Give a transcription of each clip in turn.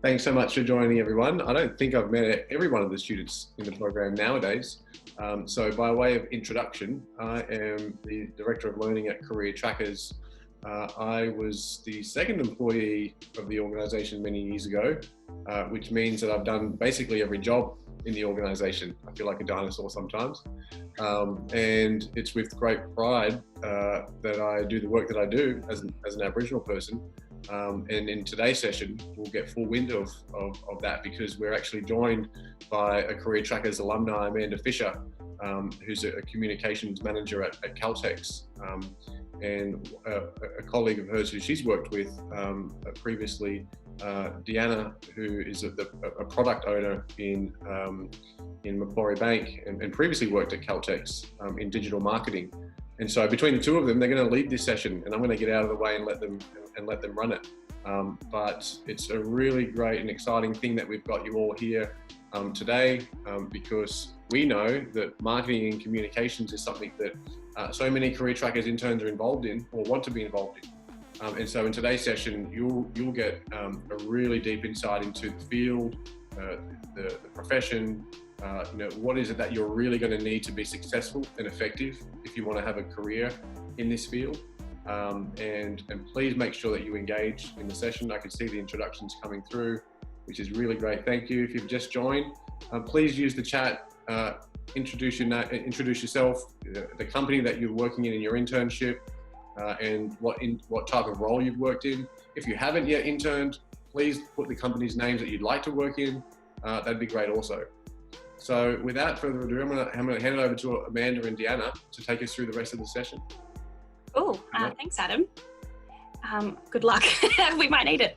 Thanks so much for joining, everyone. I don't think I've met every one of the students in the program nowadays. So by way of introduction, I am the Director of Learning at CareerTrackers. I was the second employee of the organisation many years ago, which means that I've done basically every job in the organisation. I feel like a dinosaur sometimes. And it's with great pride that I do the work that I do as an Aboriginal person. And in today's session, we'll get full wind of that, because we're actually joined by a CareerTrackers alumni, Amanda Fisher, who's a communications manager at Caltex, and a colleague of hers who she's worked with previously, Deanna, who is a product owner in Macquarie Bank and previously worked at Caltex in digital marketing. And so between the two of them, they're going to lead this session, and I'm going to get out of the way and let them run it. But it's a really great and exciting thing that we've got you all here today, because we know that marketing and communications is something that so many CareerTrackers interns are involved in or want to be involved in. And so in today's session, you'll get a really deep insight into the field, the profession. What is it that you're really going to need to be successful and effective if you want to have a career in this field. And please make sure that you engage in the session. I can see the introductions coming through, which is really great. Thank you. If you've just joined, please use the chat, introduce yourself, the company that you're working in your internship, and what type of role you've worked in. If you haven't yet interned, please put the company's names that you'd like to work in. That'd be great also. So without further ado, I'm going to hand it over to Amanda and Deanna to take us through the rest of the session. Cool. Thanks, Adam. Good luck. We might need it.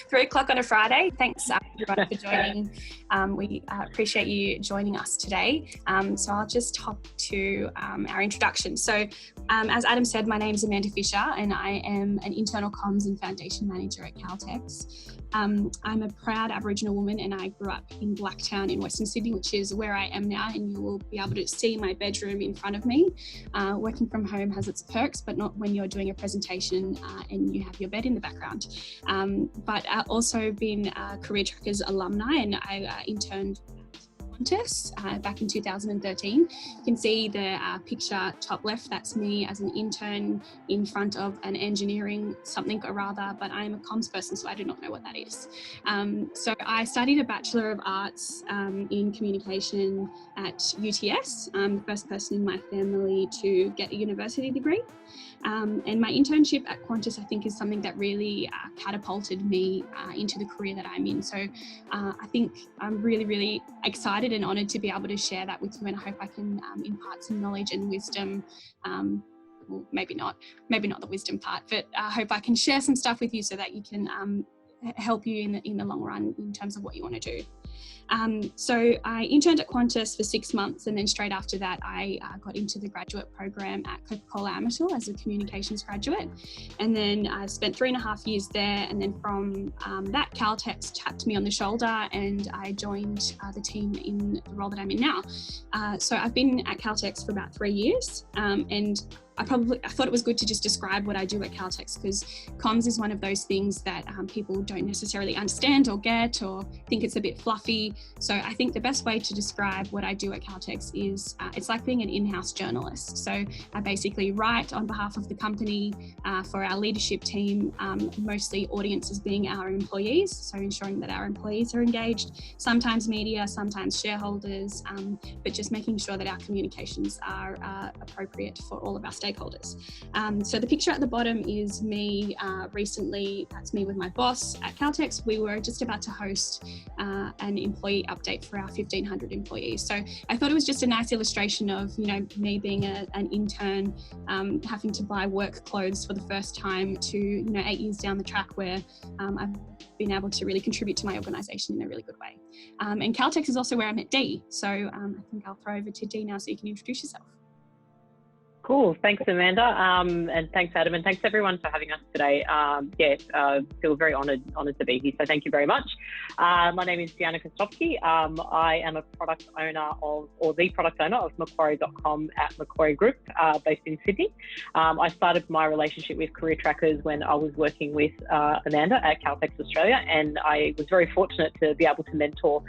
3 o'clock on a Friday. Thanks everyone for joining. We appreciate you joining us today. So I'll just hop to our introduction. So as Adam said, my name is Amanda Fisher and I am an internal comms and foundation manager at Caltex. I'm a proud Aboriginal woman and I grew up in Blacktown in Western Sydney, which is where I am now, and you will be able to see my bedroom in front of me. Working from home has its perks, but not when you're doing a presentation and you have your bed in the background. But I've also been a CareerTrackers alumni, and I interned back in 2013. You can see the picture top left, that's me as an intern in front of an engineering something or rather, but I'm a comms person, so I do not know what that is. So I studied a Bachelor of Arts in Communication at UTS. I'm the first person in my family to get a university degree. And my internship at Qantas, I think, is something that really catapulted me into the career that I'm in. So I think I'm really, really excited and honoured to be able to share that with you, and I hope I can impart some knowledge and wisdom. Well, maybe not the wisdom part, but I hope I can share some stuff with you so that you can help you in the long run in terms of what you want to do. So I interned at Qantas for 6 months, and then straight after that I got into the graduate program at Coca-Cola Amatil as a communications graduate, and then I spent 3.5 years there, and then from that Caltex tapped me on the shoulder and I joined the team in the role that I'm in now. So I've been at Caltex for about 3 years, and I thought it was good to just describe what I do at Caltex, because comms is one of those things that people don't necessarily understand or get, or think it's a bit fluffy. So I think the best way to describe what I do at Caltex is it's like being an in-house journalist. So I basically write on behalf of the company for our leadership team, mostly audiences being our employees, so ensuring that our employees are engaged, sometimes media, sometimes shareholders, but just making sure that our communications are appropriate for all of our stakeholders. So the picture at the bottom is me recently. That's me with my boss at Caltex. We were just about to host an employee update for our 1,500 employees. So I thought it was just a nice illustration of, me being an intern, having to buy work clothes for the first time to, 8 years down the track where I've been able to really contribute to my organisation in a really good way. And Caltex is also where I met Dee. So I think I'll throw over to Dee now so you can introduce yourself. Cool. Thanks, Amanda. And thanks, Adam. And thanks, everyone, for having us today. Feel very honoured to be here. So thank you very much. My name is Deanna Kostovski. I am a product owner the product owner of Macquarie.com at Macquarie Group, based in Sydney. I started my relationship with CareerTrackers when I was working with Amanda at Caltex Australia, and I was very fortunate to be able to mentor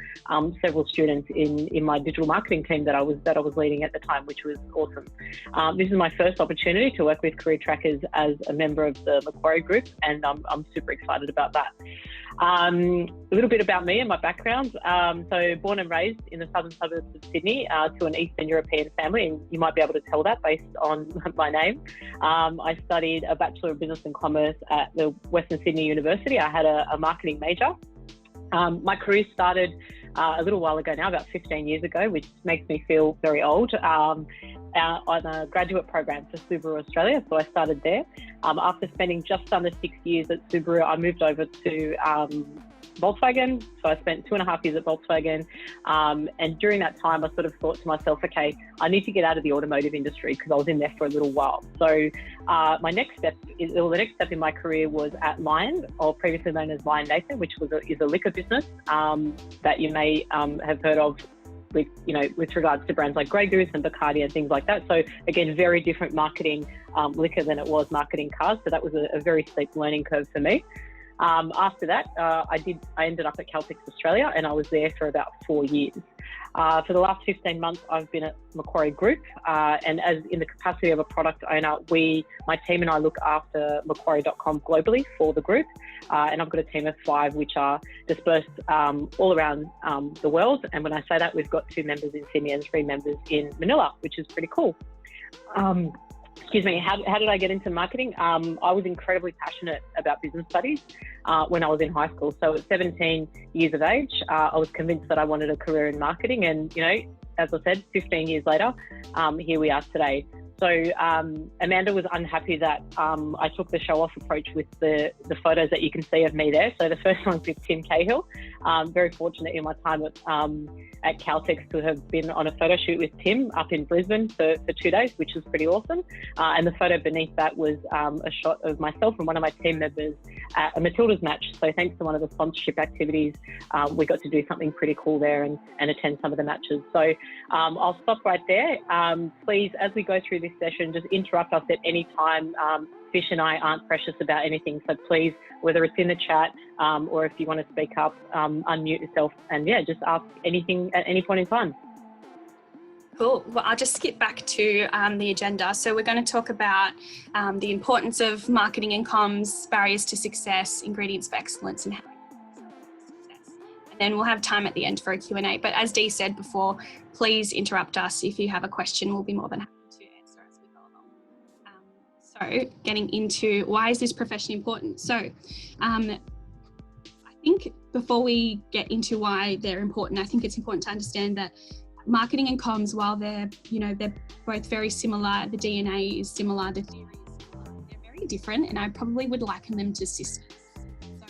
several students in my digital marketing team that I was leading at the time, which was awesome. This is my first opportunity to work with CareerTrackers as a member of the Macquarie Group, and I'm super excited about that. A little bit about me and my background. So born and raised in the southern suburbs of Sydney to an Eastern European family, and you might be able to tell that based on my name. I studied a Bachelor of Business and Commerce at the Western Sydney University. I had a marketing major. My career started a little while ago now, about 15 years ago, which makes me feel very old, on a graduate program for Subaru Australia. So I started there. After spending just under 6 years at Subaru, I moved over to Volkswagen. So I spent 2.5 years at Volkswagen. And during that time, I sort of thought to myself, okay, I need to get out of the automotive industry because I was in there for a little while. So the next step in my career was at Lion, or previously known as Lion Nathan, which is a liquor business that you may have heard of with regards to brands like Grey Goose and Bacardi and things like that. So again, very different marketing liquor than it was marketing cars. So that was a very steep learning curve for me. After that, I ended up at Caltex Australia, and I was there for about 4 years. For the last 15 months, I've been at Macquarie Group, and as in the capacity of a product owner, my team and I look after Macquarie.com globally for the group, and I've got a team of 5 which are dispersed all around the world. And when I say that, we've got 2 members in Sydney and 3 members in Manila, which is pretty cool. Excuse me, how did I get into marketing? I was incredibly passionate about business studies when I was in high school. So at 17 years of age, I was convinced that I wanted a career in marketing. And, as I said, 15 years later, here we are today. So Amanda was unhappy that I took the show-off approach with the photos that you can see of me there. So the first one's with Tim Cahill. Very fortunate in my time at Caltex to have been on a photo shoot with Tim up in Brisbane for 2 days, which was pretty awesome. And the photo beneath that was a shot of myself and one of my team members at a Matildas match. So thanks to one of the sponsorship activities, we got to do something pretty cool there and attend some of the matches. So I'll stop right there. Please, as we go through this session, just interrupt us at any time. Fish and I aren't precious about anything, so please, whether it's in the chat or if you want to speak up, unmute yourself and just ask anything at any point in time. Cool. Well, I'll just skip back to the agenda. So we're going to talk about the importance of marketing and comms, barriers to success, ingredients for excellence, and how success. And then we'll have time at the end for a Q&A. But as Dee said before, please interrupt us if you have a question. We'll be more than happy to answer as we go along. So getting into why is this profession important? So I think before we get into why they're important, I think it's important to understand that marketing and comms, while they're both very similar, the DNA is similar, the theory is similar, they're very different, and I probably would liken them to sisters. So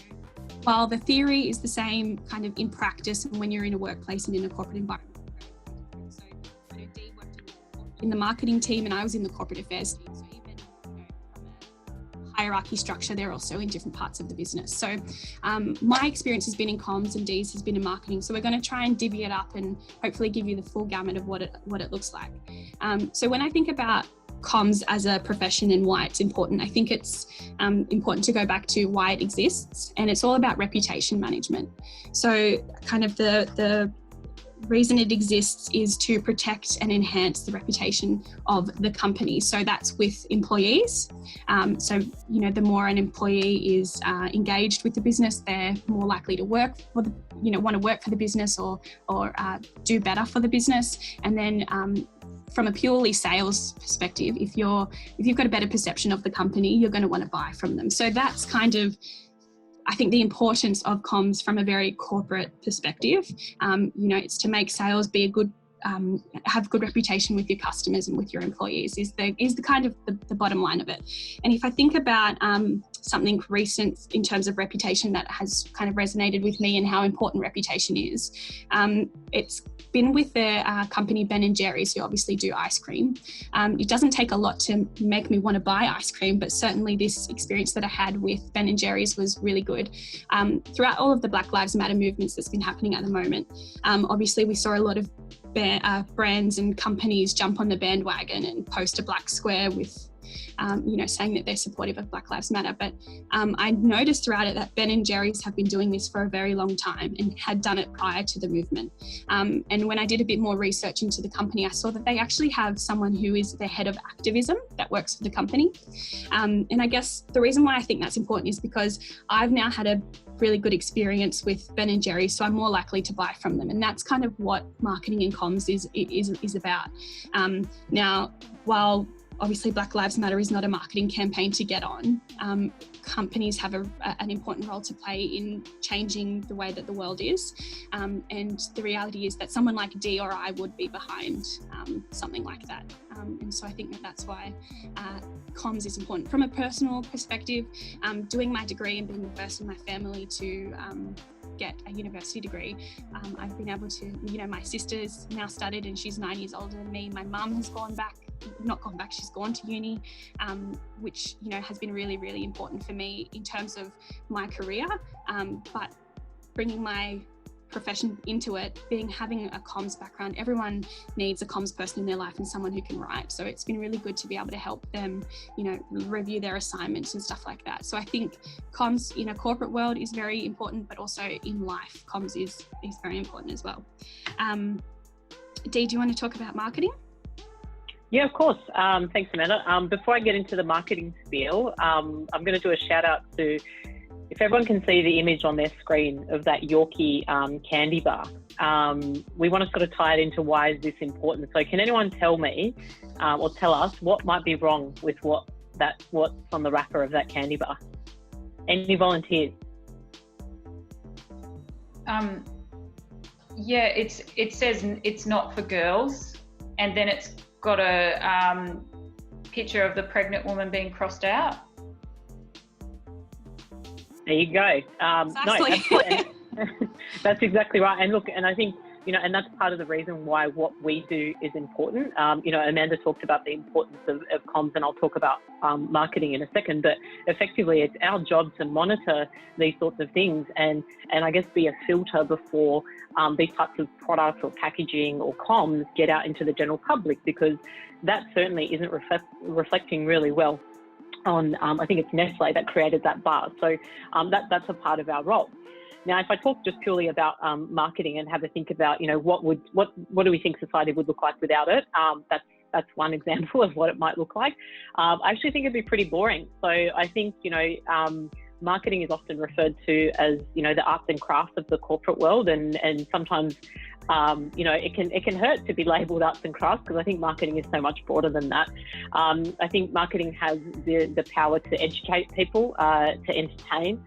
while the theory is the same kind of in practice and when you're in a workplace and in a corporate environment, so Dee worked in the marketing team and I was in the corporate affairs team. So even from a hierarchy structure, they're also in different parts of the business. So my experience has been in comms and Dee's has been in marketing. So we're going to try and divvy it up and hopefully give you the full gamut of what it looks like. So when I think about comms as a profession and why it's important, I think it's important to go back to why it exists, and it's all about reputation management. So kind of the reason it exists is to protect and enhance the reputation of the company. So that's with employees. So, the more an employee is engaged with the business, they're more likely to work for want to work for the business or do better for the business. And then from a purely sales perspective, if you've got a better perception of the company, you're going to want to buy from them. So that's kind of, I think, the importance of comms from a very corporate perspective. It's to make sales be a good, have good reputation with your customers and with your employees is the kind of the bottom line of it. And if I think about something recent in terms of reputation that has kind of resonated with me and how important reputation is. It's been with the company Ben & Jerry's, who obviously do ice cream. It doesn't take a lot to make me want to buy ice cream, but certainly this experience that I had with Ben & Jerry's was really good. Throughout all of the Black Lives Matter movements that's been happening at the moment, obviously we saw a lot of brands and companies jump on the bandwagon and post a black square with saying that they're supportive of Black Lives Matter. But I noticed throughout it that Ben & Jerry's have been doing this for a very long time and had done it prior to the movement. And when I did a bit more research into the company, I saw that they actually have someone who is the head of activism that works for the company. And I guess the reason why I think that's important is because I've now had a really good experience with Ben & Jerry's, so I'm more likely to buy from them. And that's kind of what marketing and comms is about. Now, while obviously Black Lives Matter is not a marketing campaign to get on, companies have an important role to play in changing the way that the world is. And the reality is that someone like Dee or I would be behind something like that. And so I think that that's why comms is important. From a personal perspective, doing my degree and being the first in my family to get a university degree, I've been able to, my sister's now studied and she's 9 years older than me. My mum has she's gone to uni, which, has been really, really important for me in terms of my career. But bringing my profession into it, having a comms background, everyone needs a comms person in their life and someone who can write. So it's been really good to be able to help them, review their assignments and stuff like that. So I think comms in a corporate world is very important, but also in life, comms is very important as well. Dee, do you want to talk about marketing? Yeah, of course. Thanks, Amanda. Before I get into the marketing spiel, I'm going to do a shout out to, if everyone can see the image on their screen of that Yorkie candy bar, we want to sort of tie it into why is this important. So can anyone tell me or tell us what might be wrong with what's on the wrapper of that candy bar? Any volunteers? Yeah, it says it's not for girls, and then it's got a picture of the pregnant woman being crossed out. There you go. Exactly. No, that's exactly right. And look, and I think, and that's part of the reason why what we do is important. Amanda talked about the importance of comms, and I'll talk about marketing in a second, but effectively it's our job to monitor these sorts of things and I guess be a filter before these types of products or packaging or comms get out into the general public, because that certainly isn't reflecting really well on, I think it's Nestle that created that bar. So that's a part of our role. Now, if I talk just purely about marketing and have a think about, what do we think society would look like without it? That's one example of what it might look like. I actually think it'd be pretty boring. So I think, marketing is often referred to as, the arts and crafts of the corporate world, and sometimes it can hurt to be labelled arts and crafts, because I think marketing is so much broader than that. I think marketing has the power to educate people, to entertain,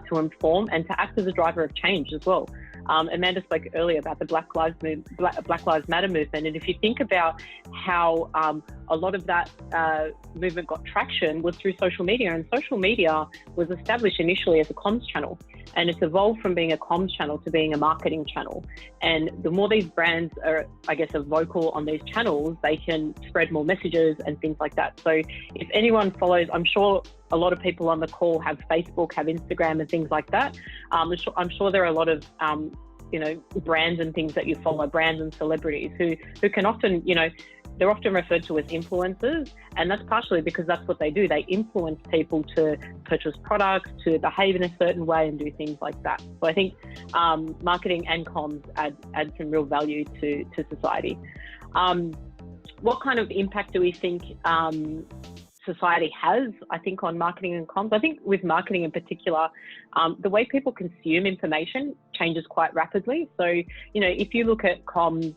to inform, and to act as a driver of change as well. Amanda spoke earlier about the Black Lives Matter movement, and if you think about how a lot of that movement got traction was through social media, and social media was established initially as a comms channel, and it's evolved from being a comms channel to being a marketing channel. And the more these brands are vocal on these channels, they can spread more messages and things like that. So if anyone follows, I'm sure a lot of people on the call have Facebook, have Instagram and things like that. I'm sure there are a lot of brands and things that you follow, brands and celebrities who can often, they're often referred to as influencers, and that's partially because that's what they do. They influence people to purchase products, to behave in a certain way and do things like that. So I think marketing and comms add some real value to society. What kind of impact do we think society has, I think, on marketing and comms? I think with marketing in particular, the way people consume information changes quite rapidly. So, if you look at comms,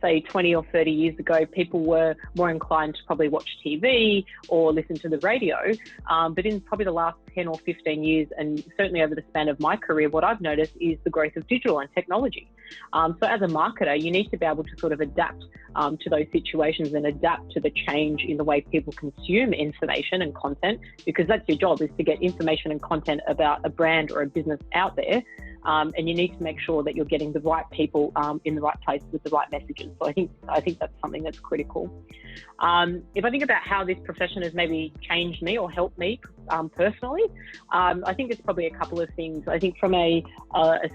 say 20 or 30 years ago, people were more inclined to probably watch TV or listen to the radio. But in probably the last 10 or 15 years, and certainly over the span of my career, what I've noticed is the growth of digital and technology. So as a marketer, you need to be able to sort of adapt to those situations and adapt to the change in the way people consume information and content, because that's your job, is to get information and content about a brand or a business out there. And you need to make sure that you're getting the right people in the right place with the right messages. So I think that's something that's critical. If I think about how this profession has maybe changed me or helped me personally, I think it's probably a couple of things. I think from a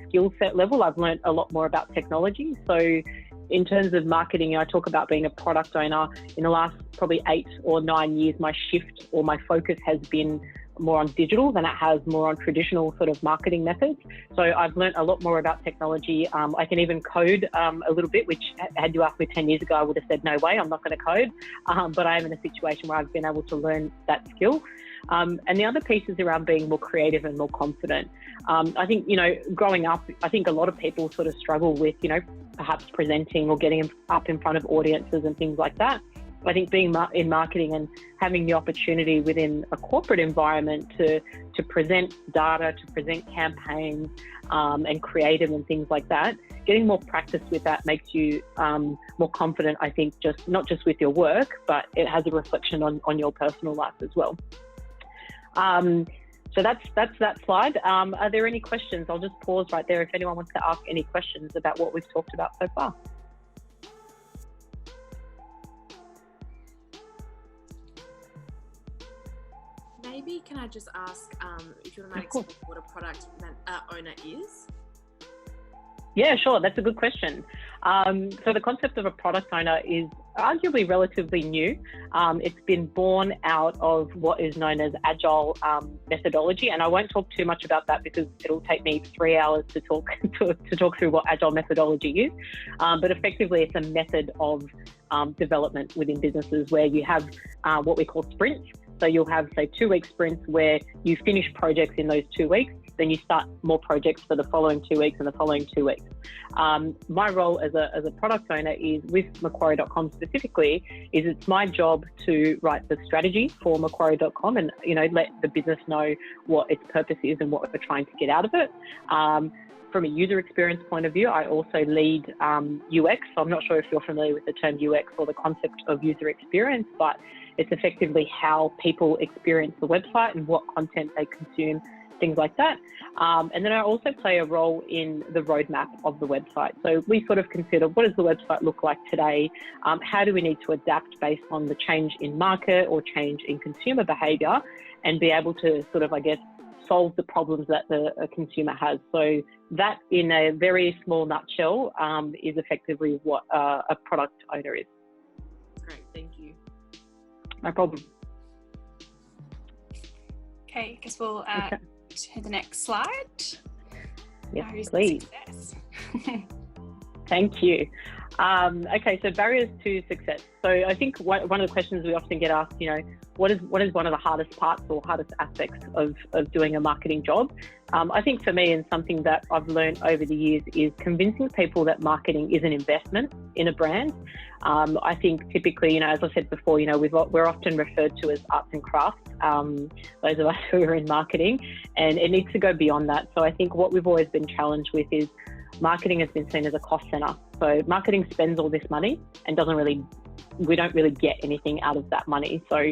skill set level, I've learned a lot more about technology. So in terms of marketing, I talk about being a product owner. In the last probably 8 or 9 years, my shift or my focus has been more on digital than it has more on traditional sort of marketing methods. So I've learned a lot more about technology. I can even code a little bit, which had you asked me 10 years ago, I would have said, no way, I'm not going to code. But I am in a situation where I've been able to learn that skill. And the other piece is around being more creative and more confident. I think, growing up, I think a lot of people sort of struggle with, perhaps presenting or getting up in front of audiences and things like that. I think being in marketing and having the opportunity within a corporate environment to present data, to present campaigns and creative and things like that, getting more practice with that makes you more confident, I think, not just with your work, but it has a reflection on your personal life as well. So that's that slide. Are there any questions? I'll just pause right there if anyone wants to ask any questions about what we've talked about so far. Maybe can I just ask if you want to explain what a product owner is? Yeah, sure. That's a good question. So the concept of a product owner is arguably relatively new. It's been born out of what is known as agile methodology, and I won't talk too much about that because it'll take me 3 hours to talk through what agile methodology is. But effectively, it's a method of development within businesses where you have what we call sprints. So you'll have, say, 2-week sprints where you finish projects in those 2 weeks, then you start more projects for the following 2 weeks and the following 2 weeks. My role as a product owner is, with Macquarie.com specifically, is it's my job to write the strategy for Macquarie.com and, let the business know what its purpose is and what we're trying to get out of it. From a user experience point of view, I also lead UX. So I'm not sure if you're familiar with the term UX or the concept of user experience, but it's effectively how people experience the website and what content they consume, things like that. And then I also play a role in the roadmap of the website. So we sort of consider, what does the website look like today? How do we need to adapt based on the change in market or change in consumer behavior, and be able to sort of, solve the problems that a consumer has. So that, in a very small nutshell, is effectively what a product owner is. Great, thank you. No problem. Okay, I guess we'll to the next slide. Yes, please. Thank you. Okay, so barriers to success. So I think one of the questions we often get asked, what is one of the hardest parts or hardest aspects of doing a marketing job? I think for me, and something that I've learned over the years, is convincing people that marketing is an investment in a brand. I think typically, as I said before, we're often referred to as arts and crafts, those of us who are in marketing, and it needs to go beyond that. So I think what we've always been challenged with is marketing has been seen as a cost center. So marketing spends all this money and we don't really get anything out of that money. So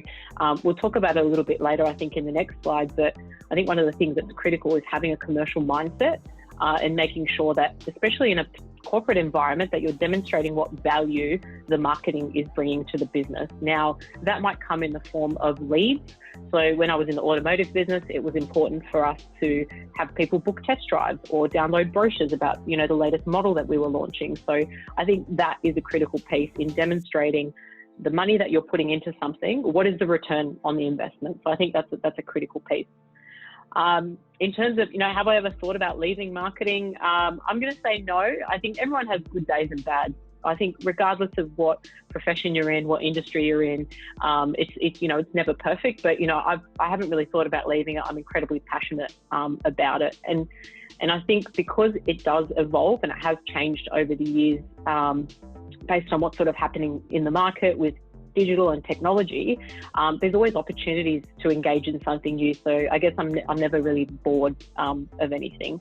we'll talk about it a little bit later, I think, in the next slide. But I think one of the things that's critical is having a commercial mindset and making sure that, especially in a corporate environment, that you're demonstrating what value the marketing is bringing to the business. Now, that might come in the form of leads. So when I was in the automotive business, it was important for us to have people book test drives or download brochures about, the latest model that we were launching. So I think that is a critical piece in demonstrating the money that you're putting into something. What is the return on the investment? So I think that's a critical piece. In terms of, have I ever thought about leaving marketing? I'm going to say no. I think everyone has good days and bad. I think regardless of what profession you're in, what industry you're in, it's never perfect. But I haven't really thought about leaving it. I'm incredibly passionate about it, and I think because it does evolve and it has changed over the years, based on what's sort of happening in the market with digital and technology, there's always opportunities to engage in something new. So I guess I'm never really bored of anything.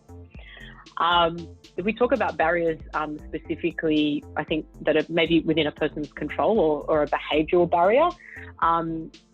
If we talk about barriers specifically, I think that are maybe within a person's control or a behavioural barrier,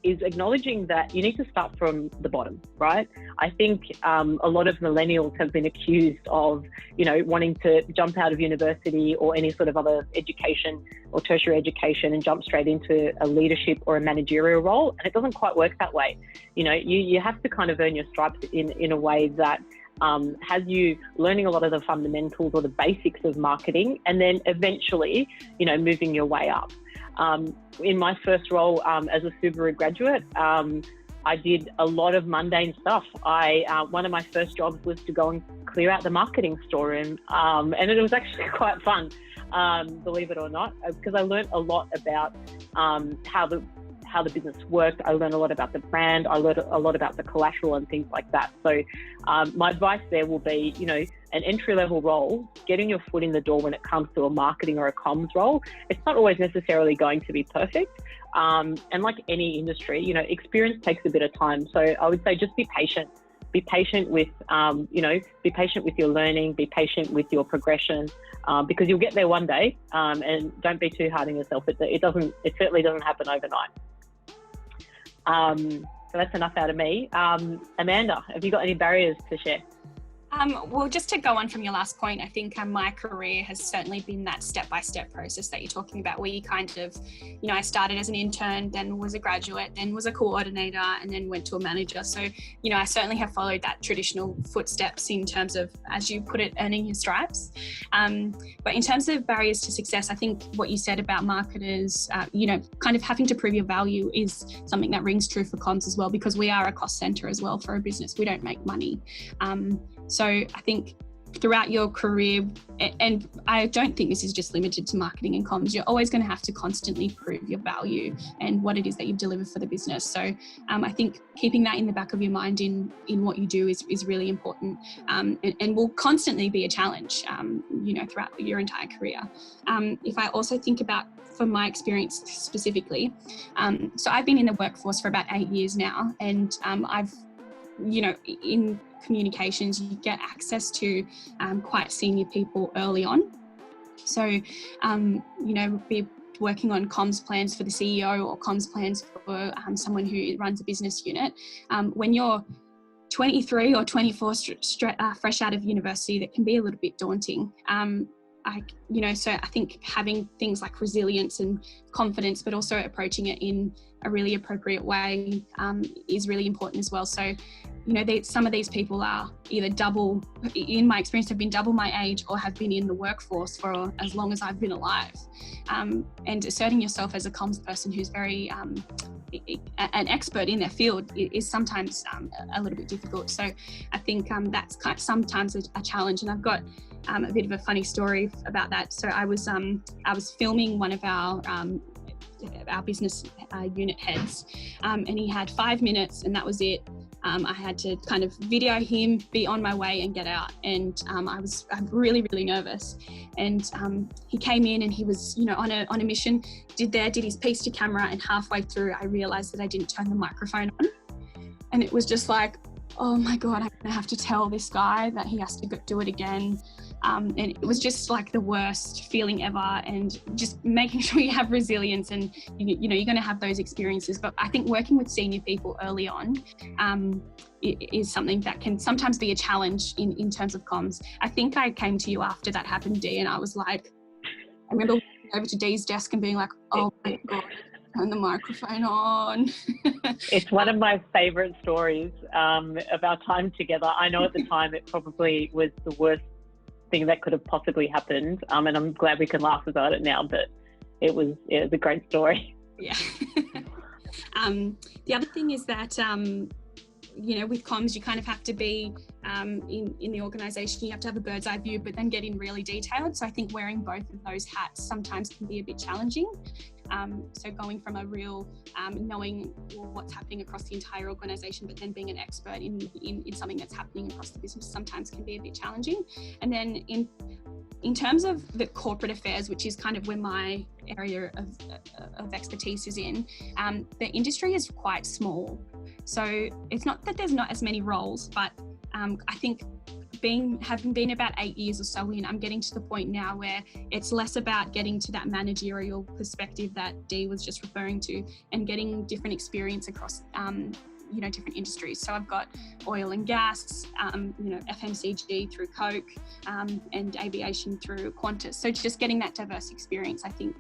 is acknowledging that you need to start from the bottom, right? I think a lot of millennials have been accused of, wanting to jump out of university or any sort of other education or tertiary education and jump straight into a leadership or a managerial role. And it doesn't quite work that way. You have to kind of earn your stripes in a way that has you learning a lot of the fundamentals or the basics of marketing, and then eventually, moving your way up. In my first role as a Subaru graduate, I did a lot of mundane stuff. One of my first jobs was to go and clear out the marketing storeroom, and it was actually quite fun, believe it or not, because I learned a lot about how the business worked. I learned a lot about the brand. I learned a lot about the collateral and things like that. So my advice there will be, an entry-level role, getting your foot in the door when it comes to a marketing or a comms role, it's not always necessarily going to be perfect. And like any industry, experience takes a bit of time. So I would say just be patient. Be patient with, be patient with your learning, be patient with your progression, because you'll get there one day, and don't be too hard on yourself. It certainly doesn't happen overnight. So that's enough out of me. Amanda, have you got any barriers to share? Well, just to go on from your last point, I think my career has certainly been that step-by-step process that you're talking about, where you kind of, I started as an intern, then was a graduate, then was a coordinator, and then went to a manager. So, I certainly have followed that traditional footsteps in terms of, as you put it, earning your stripes. But in terms of barriers to success, I think what you said about marketers, kind of having to prove your value is something that rings true for comms as well, because we are a cost center as well for a business. We don't make money. So I think throughout your career, and I don't think this is just limited to marketing and comms, you're always going to have to constantly prove your value and what it is that you've delivered for the business. So I think keeping that in the back of your mind in what you do is really important, and will constantly be a challenge, throughout your entire career. If I also think about, from my experience specifically, so I've been in the workforce for about 8 years now, and I've, in communications, you get access to quite senior people early on. So, be working on comms plans for the CEO or comms plans for someone who runs a business unit. When you're 23 or 24 fresh out of university, that can be a little bit daunting. So I think having things like resilience and confidence, but also approaching it in a really appropriate way is really important as well. So, some of these people are either double, in my experience, have been double my age or have been in the workforce for as long as I've been alive. And asserting yourself as a comms person who's very an expert in their field is sometimes a little bit difficult. So I think that's sometimes a challenge. And I've got a bit of a funny story about that. So I was filming one of our business unit heads, and he had 5 minutes, and that was it. I had to kind of video him, be on my way and get out. And I'm really, really nervous. And he came in and he was, on a mission, did his piece to camera, and halfway through I realized that I didn't turn the microphone on. And it was just like, oh my God, I'm gonna have to tell this guy that he has to do it again. And it was just like the worst feeling ever, and just making sure you have resilience, and you're going to have those experiences. But I think working with senior people early on is something that can sometimes be a challenge in terms of comms. I think I came to you after that happened, Dee, and I was like, I remember walking over to Dee's desk and being like, oh my God, turn the microphone on. It's one of my favourite stories of our time together. I know at the time it probably was the worst thing that could have possibly happened, and I'm glad we can laugh about it now, but it was a great story. Yeah. The other thing is that with comms, you kind of have to be in the organisation, you have to have a bird's eye view, but then get in really detailed. So I think wearing both of those hats sometimes can be a bit challenging. So going from a real knowing what's happening across the entire organisation, but then being an expert in something that's happening across the business sometimes can be a bit challenging. And then in terms of the corporate affairs, which is kind of where my area of expertise is in, the industry is quite small. So it's not that there's not as many roles, but I think having been about 8 years or so in, I'm getting to the point now where it's less about getting to that managerial perspective that Dee was just referring to, and getting different experience across different industries. So I've got oil and gas, FMCG through Coke, and aviation through Qantas. So just getting that diverse experience, I think,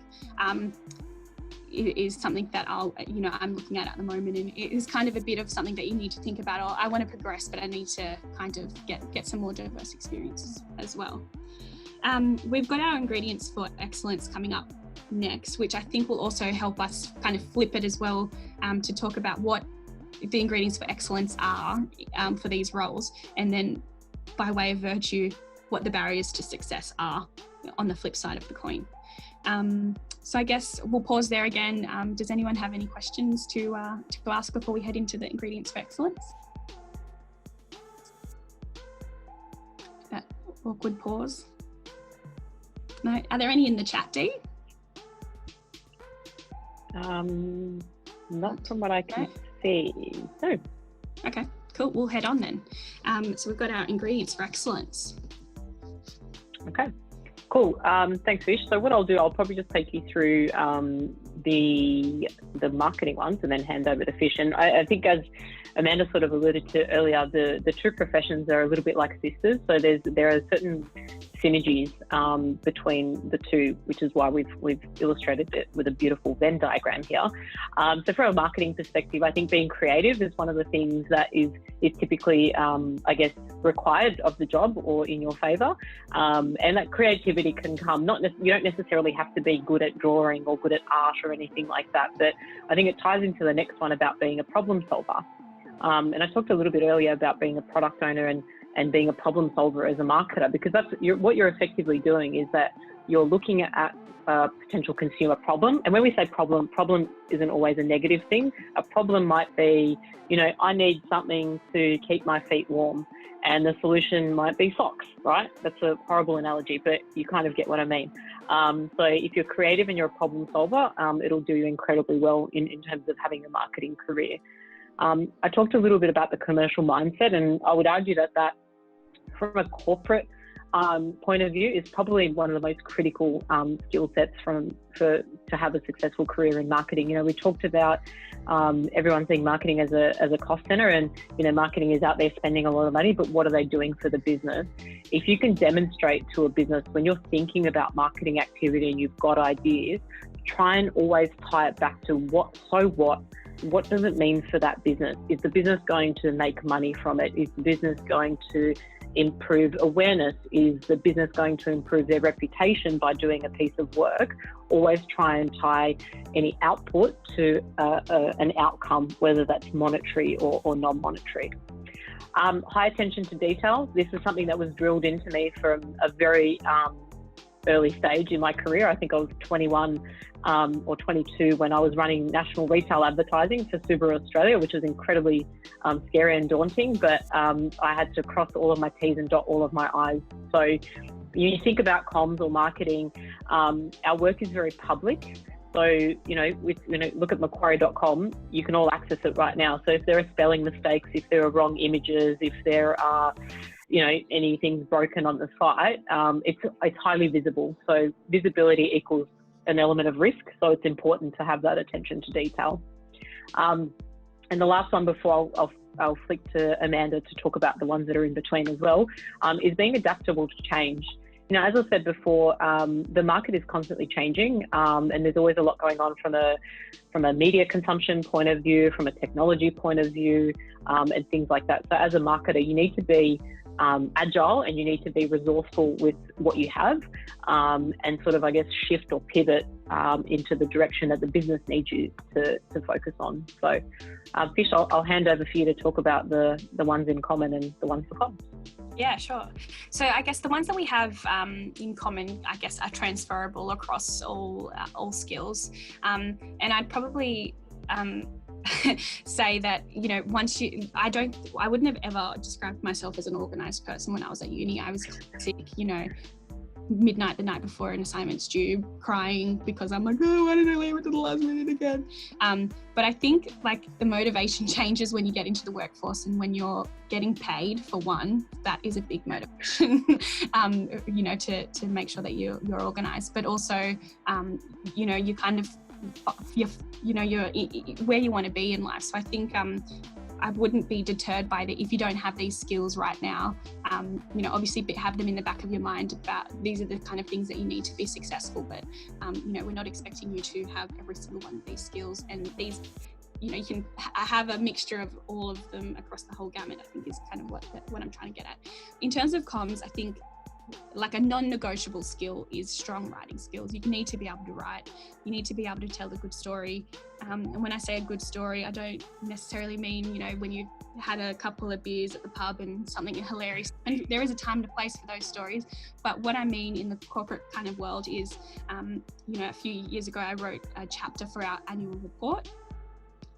is something that I'm looking at the moment, and it is kind of a bit of something that you need to think about. Oh, I want to progress, but I need to kind of get some more diverse experiences as well. We've got our ingredients for excellence coming up next, which I think will also help us kind of flip it as well, to talk about what the ingredients for excellence are for these roles, and then by way of virtue, what the barriers to success are on the flip side of the coin. So I guess we'll pause there again. Does anyone have any questions to ask before we head into the ingredients for excellence? That awkward pause. No, are there any in the chat, Dee? Not from what I can see. No. Okay, cool. We'll head on then. So we've got our ingredients for excellence. Okay. Cool. Thanks, Fish. So what I'll do, I'll probably just take you through the marketing ones and then hand over to Fish. And I think, as Amanda sort of alluded to earlier, the two professions are a little bit like sisters. So there are certain synergies between the two, which is why we've illustrated it with a beautiful Venn diagram here. So from a marketing perspective, I think being creative is one of the things that is typically, required of the job or in your favour. And that creativity can come, you don't necessarily have to be good at drawing or good at art or anything like that, but I think it ties into the next one about being a problem solver. And I talked a little bit earlier about being a product owner and being a problem solver as a marketer, because what you're effectively doing is that you're looking at a potential consumer problem. And when we say problem isn't always a negative thing. A problem might be, I need something to keep my feet warm, and the solution might be socks, right? That's a horrible analogy, but you kind of get what I mean. So if you're creative and you're a problem solver, it'll do you incredibly well in terms of having a marketing career. I talked a little bit about the commercial mindset, and I would argue that from a corporate point of view is probably one of the most critical skill sets to have a successful career in marketing. We talked about everyone seeing marketing as a cost center, and marketing is out there spending a lot of money, but what are they doing for the business? If you can demonstrate to a business when you're thinking about marketing activity and you've got ideas, try and always tie it back to what does it mean for that business? Is the business going to make money from it? Is the business going to improve awareness? Is the business going to improve their reputation by doing a piece of work? Always try and tie any output to an outcome, whether that's monetary or non-monetary. High attention to detail. This is something that was drilled into me from a very early stage in my career. I think I was 21 or 22 when I was running national retail advertising for Subaru Australia, which was incredibly scary and daunting, but I had to cross all of my T's and dot all of my I's. So you think about comms or marketing, our work is very public. So, look at Macquarie.com, you can all access it right now. So if there are spelling mistakes, if there are wrong images, if there are anything's broken on the site, it's highly visible. So visibility equals an element of risk. So it's important to have that attention to detail. And the last one before I'll flick to Amanda to talk about the ones that are in between as well, is being adaptable to change. As I said before, the market is constantly changing, and there's always a lot going on from a media consumption point of view, from a technology point of view, and things like that. So as a marketer, you need to be agile, and you need to be resourceful with what you have, and sort of, shift or pivot into the direction that the business needs you to focus on. So, Fish, I'll hand over for you to talk about the ones in common and the ones for comms. Yeah, sure. So I guess the ones that we have in common, are transferable across all skills. And I'd probably say that, I wouldn't have ever described myself as an organised person when I was at uni. I was classic, midnight the night before an assignment's due, crying because I'm like, oh, why did I leave it to the last minute again? But I think like the motivation changes when you get into the workforce, and when you're getting paid, for one, that is a big motivation, you know, to make sure that you're organized, but also, you know, you kind of, you're where you want to be in life. So I think I wouldn't be deterred by that if you don't have these skills right now. You know, obviously have them in the back of your mind about these are the kind of things that you need to be successful, but you know, we're not expecting you to have every single one of these skills, and these, you know, you can have a mixture of all of them across the whole gamut, I think is kind of what I'm trying to get at. In terms of comms, I think like a non-negotiable skill is strong writing skills. You need to be able to write. You need to be able to tell a good story. And when I say a good story, I don't necessarily mean, you know, when you had a couple of beers at the pub and something hilarious. And there is a time and a place for those stories. But what I mean in the corporate kind of world is, you know, a few years ago, I wrote a chapter for our annual report.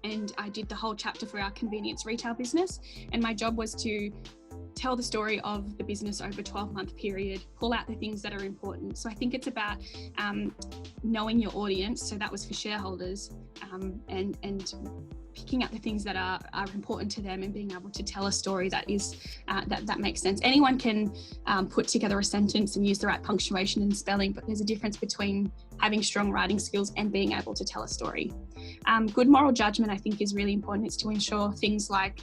And I did the whole chapter for our convenience retail business. And my job was to tell the story of the business over a 12-month period, pull out the things that are important. So I think it's about knowing your audience. So that was for shareholders, and picking out the things that are important to them and being able to tell a story that is that makes sense. Anyone can put together a sentence and use the right punctuation and spelling, but there's a difference between having strong writing skills and being able to tell a story. Good moral judgment, I think, is really important. It's to ensure things like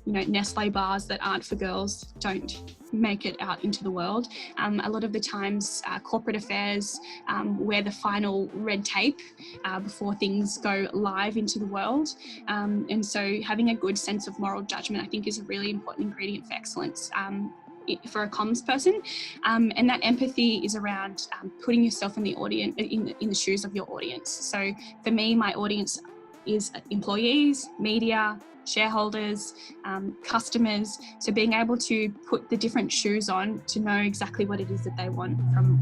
you know, Nestle bars that aren't for girls don't make it out into the world. A lot of the times corporate affairs wear the final red tape before things go live into the world. And so having a good sense of moral judgment, I think, is a really important ingredient for excellence for a comms person. And that empathy is around putting yourself in the audience, in the shoes of your audience. So for me, my audience is employees, media, shareholders, customers. So being able to put the different shoes on to know exactly what it is that they want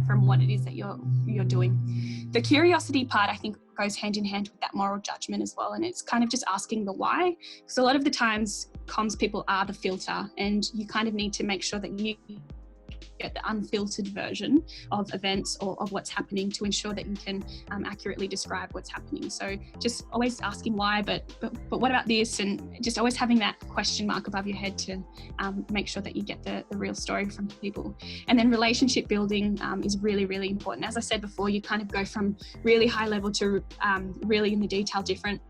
from what it is that you're doing. The curiosity part, I think, goes hand in hand with that moral judgment as well. And it's kind of just asking the why. Because a lot of the times comms people are the filter, and you kind of need to make sure that you get the unfiltered version of events or of what's happening to ensure that you can accurately describe what's happening. So just always asking why, but what about this? And just always having that question mark above your head to make sure that you get the real story from people. And then relationship building is really, really important. As I said before, you kind of go from really high level to really in the detail different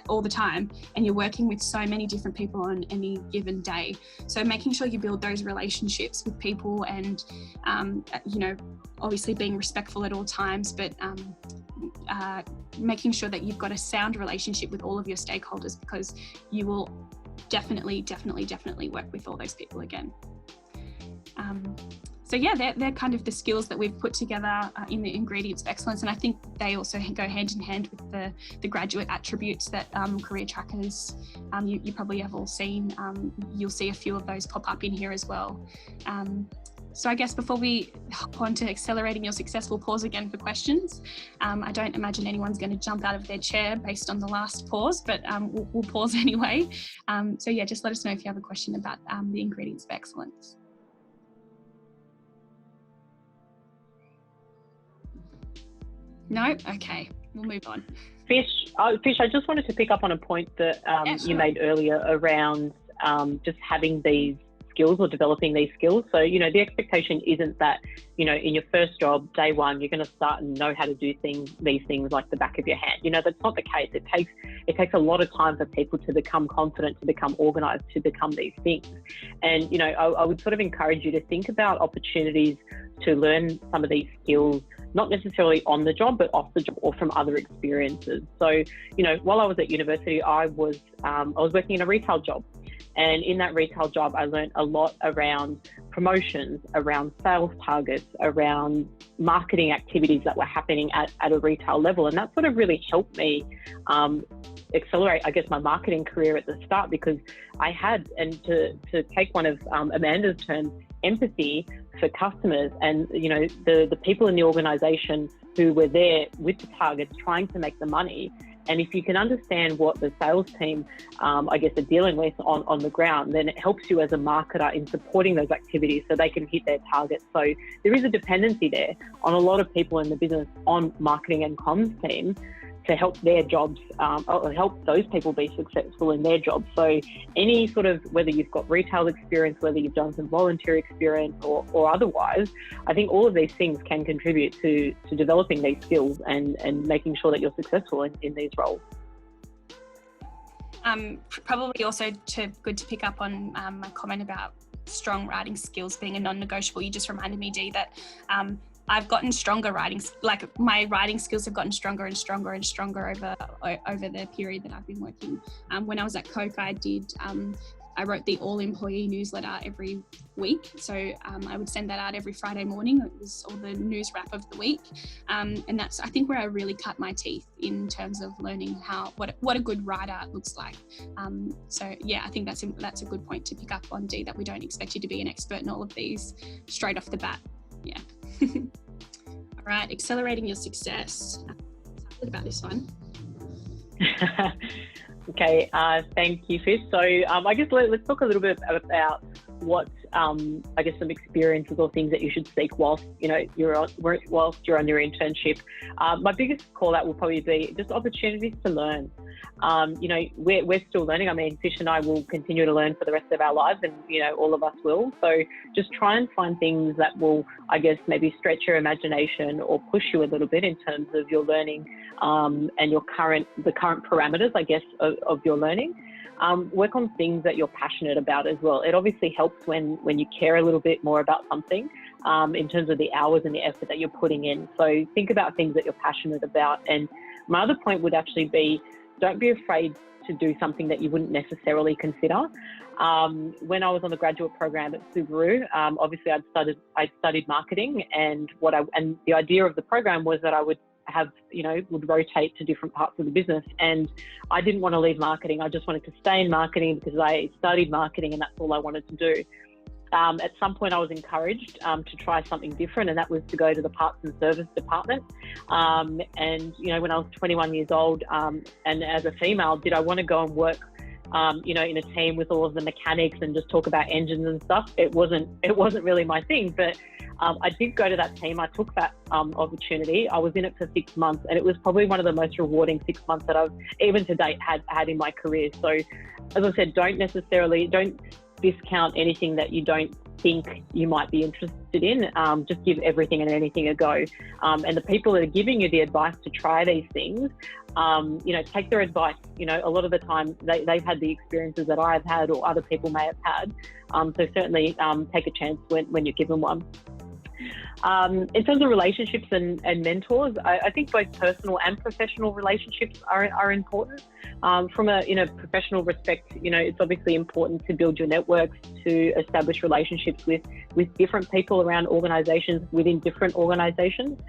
all the time. And you're working with so many different people on any given day. So making sure you build those relationships with people, and you know, obviously being respectful at all times, but making sure that you've got a sound relationship with all of your stakeholders, because you will definitely work with all those people again. So yeah, they're kind of the skills that we've put together in the ingredients of excellence, and I think they also go hand in hand with the graduate attributes that Career Trackers, you probably have all seen. You'll see a few of those pop up in here as well. So I guess before we hop on to accelerating your success, we'll pause again for questions. I don't imagine anyone's going to jump out of their chair based on the last pause, but we'll pause anyway. So yeah, just let us know if you have a question about the ingredients of excellence. No? Okay, we'll move on. Fish, I just wanted to pick up on a point that Yeah, sure. you made earlier around just having these skills or developing these skills. So, you know, the expectation isn't that, you know, in your first job, day one, you're going to start and know how to do these things like the back of your hand. You know, that's not the case. It takes a lot of time for people to become confident, to become organised, to become these things. And, you know, I would sort of encourage you to think about opportunities to learn some of these skills, not necessarily on the job, but off the job or from other experiences. So, you know, while I was at university, I was working in a retail job. And in that retail job, I learned a lot around promotions, around sales targets, around marketing activities that were happening at a retail level. And that sort of really helped me accelerate, I guess, my marketing career at the start, because I had, and to take one of Amanda's terms, empathy for customers and, you know, the people in the organisation who were there with the targets trying to make the money. And if you can understand what the sales team, I guess, are dealing with on the ground, then it helps you as a marketer in supporting those activities so they can hit their targets. So there is a dependency there on a lot of people in the business on marketing and comms team to help their jobs, or help those people be successful in their jobs. So any sort of, whether you've got retail experience, whether you've done some volunteer experience or otherwise, I think all of these things can contribute to developing these skills and making sure that you're successful in these roles. Probably also good to pick up on my comment about strong writing skills being a non-negotiable. You just reminded me, Dee, that I've gotten stronger writing, like my writing skills have gotten stronger and stronger and stronger over the period that I've been working. When I was at Coke, I wrote the all-employee newsletter every week. So I would send that out every Friday morning. It was all the news wrap of the week. And that's, I think, where I really cut my teeth in terms of learning what a good writer looks like. So yeah, I think that's a good point to pick up on, Dee, that we don't expect you to be an expert in all of these straight off the bat. Yeah. All right, accelerating your success. I'm excited about this one. Okay, thank you, Fish. So I guess let's talk a little bit about what I guess some experiences or things that you should seek whilst you're on your internship. My biggest call out will probably be just opportunities to learn. We're still learning. I mean, Fish and I will continue to learn for the rest of our lives, and all of us will. So just try and find things that will, I guess, maybe stretch your imagination or push you a little bit in terms of your learning and the current parameters, I guess, of your learning. Work on things that you're passionate about as well. It obviously helps when you care a little bit more about something in terms of the hours and the effort that you're putting in. So think about things that you're passionate about. And my other point would actually be, don't be afraid to do something that you wouldn't necessarily consider. When I was on the graduate program at Subaru, obviously I'd studied marketing, and the idea of the program was that I would would rotate to different parts of the business. And I didn't want to leave marketing. I just wanted to stay in marketing because I studied marketing and that's all I wanted to do. At some point I was encouraged to try something different, and that was to go to the parts and service department. And when I was 21 years old, and as a female, did I want to go and work in a team with all of the mechanics and just talk about engines and stuff? It wasn't really my thing, but I did go to that team. I took that opportunity. I was in it for 6 months, and it was probably one of the most rewarding 6 months that I've even to date had in my career. So as I said, don't discount anything that you don't think you might be interested in. Just give everything and anything a go. And the people that are giving you the advice to try these things, take their advice. A lot of the time they've had the experiences that I've had or other people may have had. So certainly take a chance when you're given one. In terms of relationships and mentors, I think both personal and professional relationships are important. From a professional respect, it's obviously important to build your networks, to establish relationships with different people around organisations, within different organisations.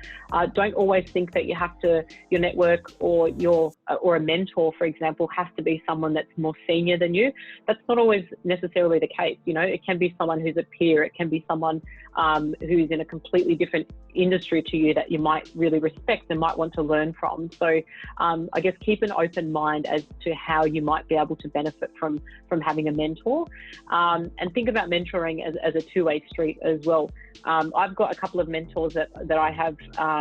Don't always think that your network or a mentor, for example, has to be someone that's more senior than you. That's not always necessarily the case. It can be someone who's a peer. It can be someone who's in a completely different industry to you that you might really respect and might want to learn from. So I guess keep an open mind as to how you might be able to benefit from having a mentor, and think about mentoring as a two-way street as well. I've got a couple of mentors that I have,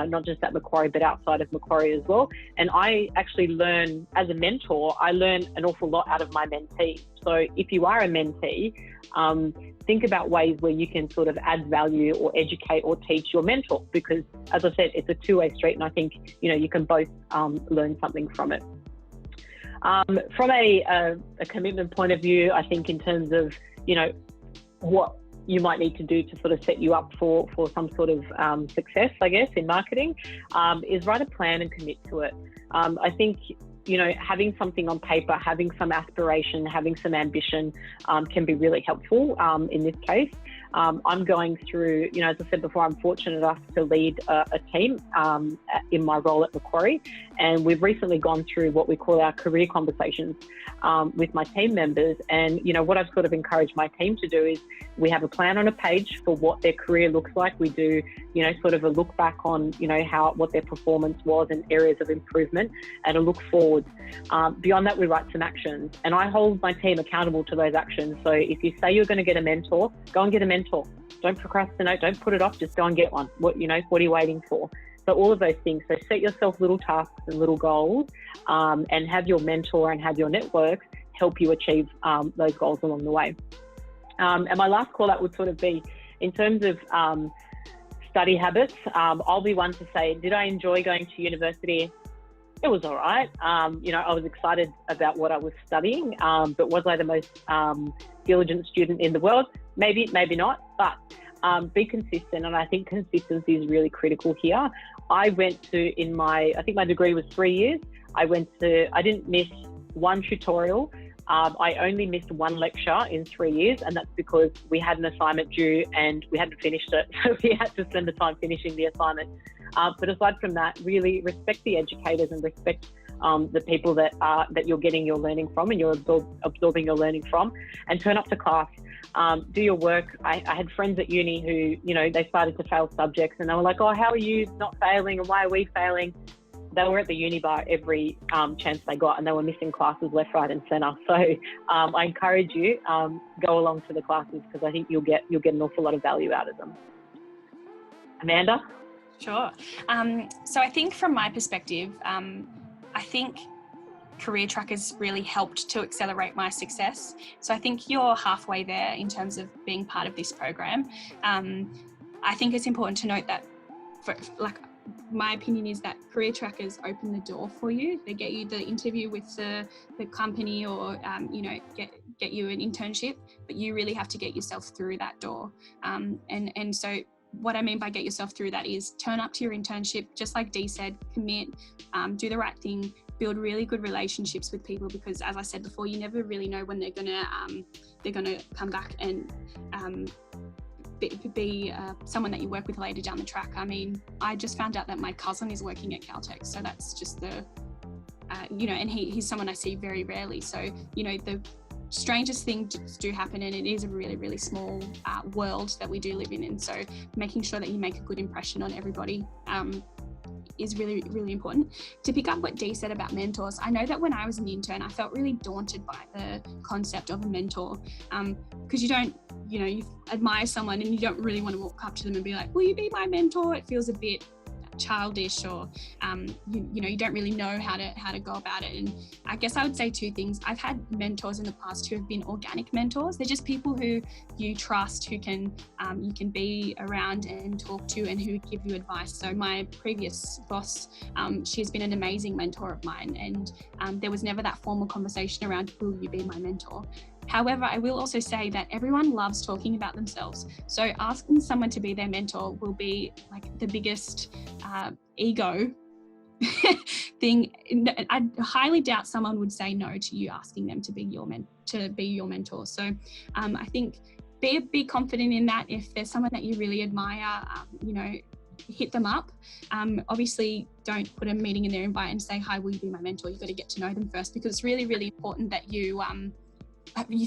not just at Macquarie but outside of Macquarie as well, and I actually learn as a mentor. I learn an awful lot out of my mentee. So if you are a mentee, think about ways where you can sort of add value or educate or teach your mentor, because as I said, it's a two-way street, and I think you can both learn something from it. From a commitment point of view, I think in terms of what you might need to do to sort of set you up for some sort of success, I guess, in marketing, is write a plan and commit to it. I think having something on paper, having some aspiration, having some ambition can be really helpful in this case. I'm going through, as I said before, I'm fortunate enough to lead a team in my role at Macquarie, and we've recently gone through what we call our career conversations with my team members. And what I've sort of encouraged my team to do is we have a plan on a page for what their career looks like. We do sort of a look back on what their performance was and areas of improvement, and a look forward. Beyond that, we write some actions, and I hold my team accountable to those actions. So if you say you're going to get a mentor, go and get a mentor. Don't procrastinate, don't put it off, just go and get one. What are you waiting for? So all of those things. So set yourself little tasks and little goals, and have your mentor and have your network help you achieve those goals along the way. And my last call out would sort of be in terms of study habits. I'll be one to say, did I enjoy going to university? It was all right. I was excited about what I was studying, but was I the most diligent student in the world? Maybe, maybe not, but be consistent. And I think consistency is really critical here. I went to, I think my degree was 3 years. I didn't miss one tutorial. I only missed one lecture in 3 years, and that's because we had an assignment due and we hadn't finished it. So we had to spend the time finishing the assignment. But aside from that, really respect the educators and respect the people that you're getting your learning from and you're absorbing your learning from, and turn up to class. Do your work. I had friends at uni who, they started to fail subjects and they were like, oh, how are you not failing and why are we failing? They were at the uni bar every chance they got, and they were missing classes left, right and centre. So I encourage you, go along to the classes, because I think you'll get an awful lot of value out of them. Amanda? Sure. So I think from my perspective, I think Career Trackers really helped to accelerate my success. So I think you're halfway there in terms of being part of this program. I think it's important to note that, my opinion is that Career Trackers open the door for you. They get you the interview with the company, or get you an internship, but you really have to get yourself through that door. And so what I mean by get yourself through that is turn up to your internship, just like Dee said, commit, do the right thing, build really good relationships with people, because as I said before, you never really know when they're gonna come back and be someone that you work with later down the track. I mean, I just found out that my cousin is working at Caltex, so that's just and he's someone I see very rarely. So, the strangest things do happen, and it is a really, really small world that we do live in. And so making sure that you make a good impression on everybody is really, really important. To pick up what Dee said about mentors, I know that when I was an intern, I felt really daunted by the concept of a mentor, because you admire someone and you don't really want to walk up to them and be like, will you be my mentor? It feels a bit childish, or you don't really know how to go about it. And I guess I would say two things. I've had mentors in the past who have been organic mentors. They're just people who you trust, who can you can be around and talk to, and who give you advice. So my previous boss, she's been an amazing mentor of mine, and there was never that formal conversation around, will you be my mentor? However, I will also say that everyone loves talking about themselves. So asking someone to be their mentor will be like the biggest ego thing. I highly doubt someone would say no to you asking them to be your mentor. So I think be confident in that. If there's someone that you really admire, hit them up. Obviously, don't put a meeting in their invite and say, hi, will you be my mentor? You've got to get to know them first, because it's really, really important that you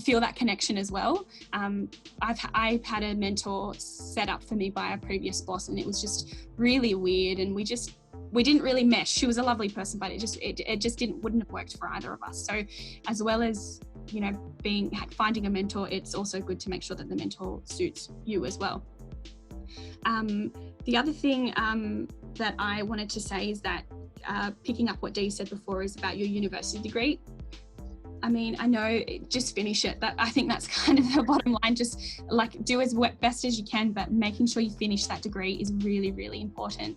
feel that connection as well. I've had a mentor set up for me by a previous boss, and it was just really weird, and we didn't really mesh. She was a lovely person, but it just wouldn't have worked for either of us. So as well as finding a mentor, it's also good to make sure that the mentor suits you as well. The other thing that I wanted to say is that picking up what Dee said before is about your university degree. I mean, I know, just finish it. I think that's kind of the bottom line. Just do as best as you can, but making sure you finish that degree is really, really important.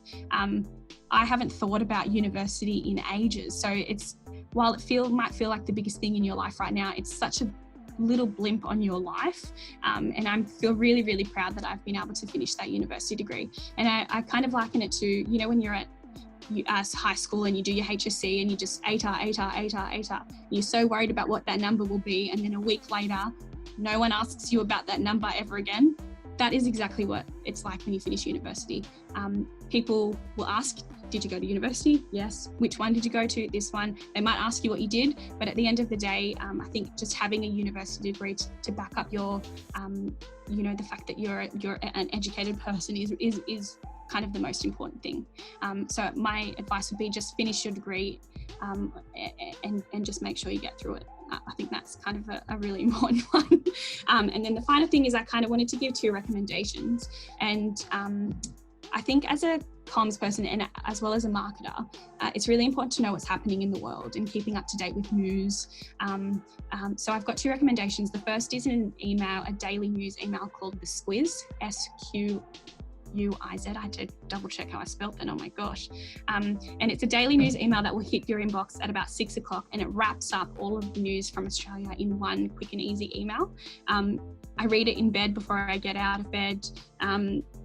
I haven't thought about university in ages. So while it might feel like the biggest thing in your life right now, it's such a little blimp on your life. And I feel really, really proud that I've been able to finish that university degree. And I kind of liken it to, when you're at high school and you do your HSC and you just ATAR. You're so worried about what that number will be, and then a week later, no one asks you about that number ever again. that is exactly what it's like when you finish university. People will ask, did you go to university? Yes. Which one did you go to? This one. They might ask you what you did, but at the end of the day, I think just having a university degree to back up your, the fact that you're an educated person is kind of the most important thing. So my advice would be just finish your degree and just make sure you get through it. I think that's kind of a really important one. And then the final thing is I kind of wanted to give 2 recommendations. And I think as a comms person and as well as a marketer, it's really important to know what's happening in the world and keeping up to date with news. So I've got 2 recommendations. The first is a daily news email called The Squiz, SQUIZ. I had to double check how I spelt that, oh my gosh. And it's a daily news email that will hit your inbox at about 6 o'clock, and it wraps up all of the news from Australia in one quick and easy email. I read it in bed before I get out of bed.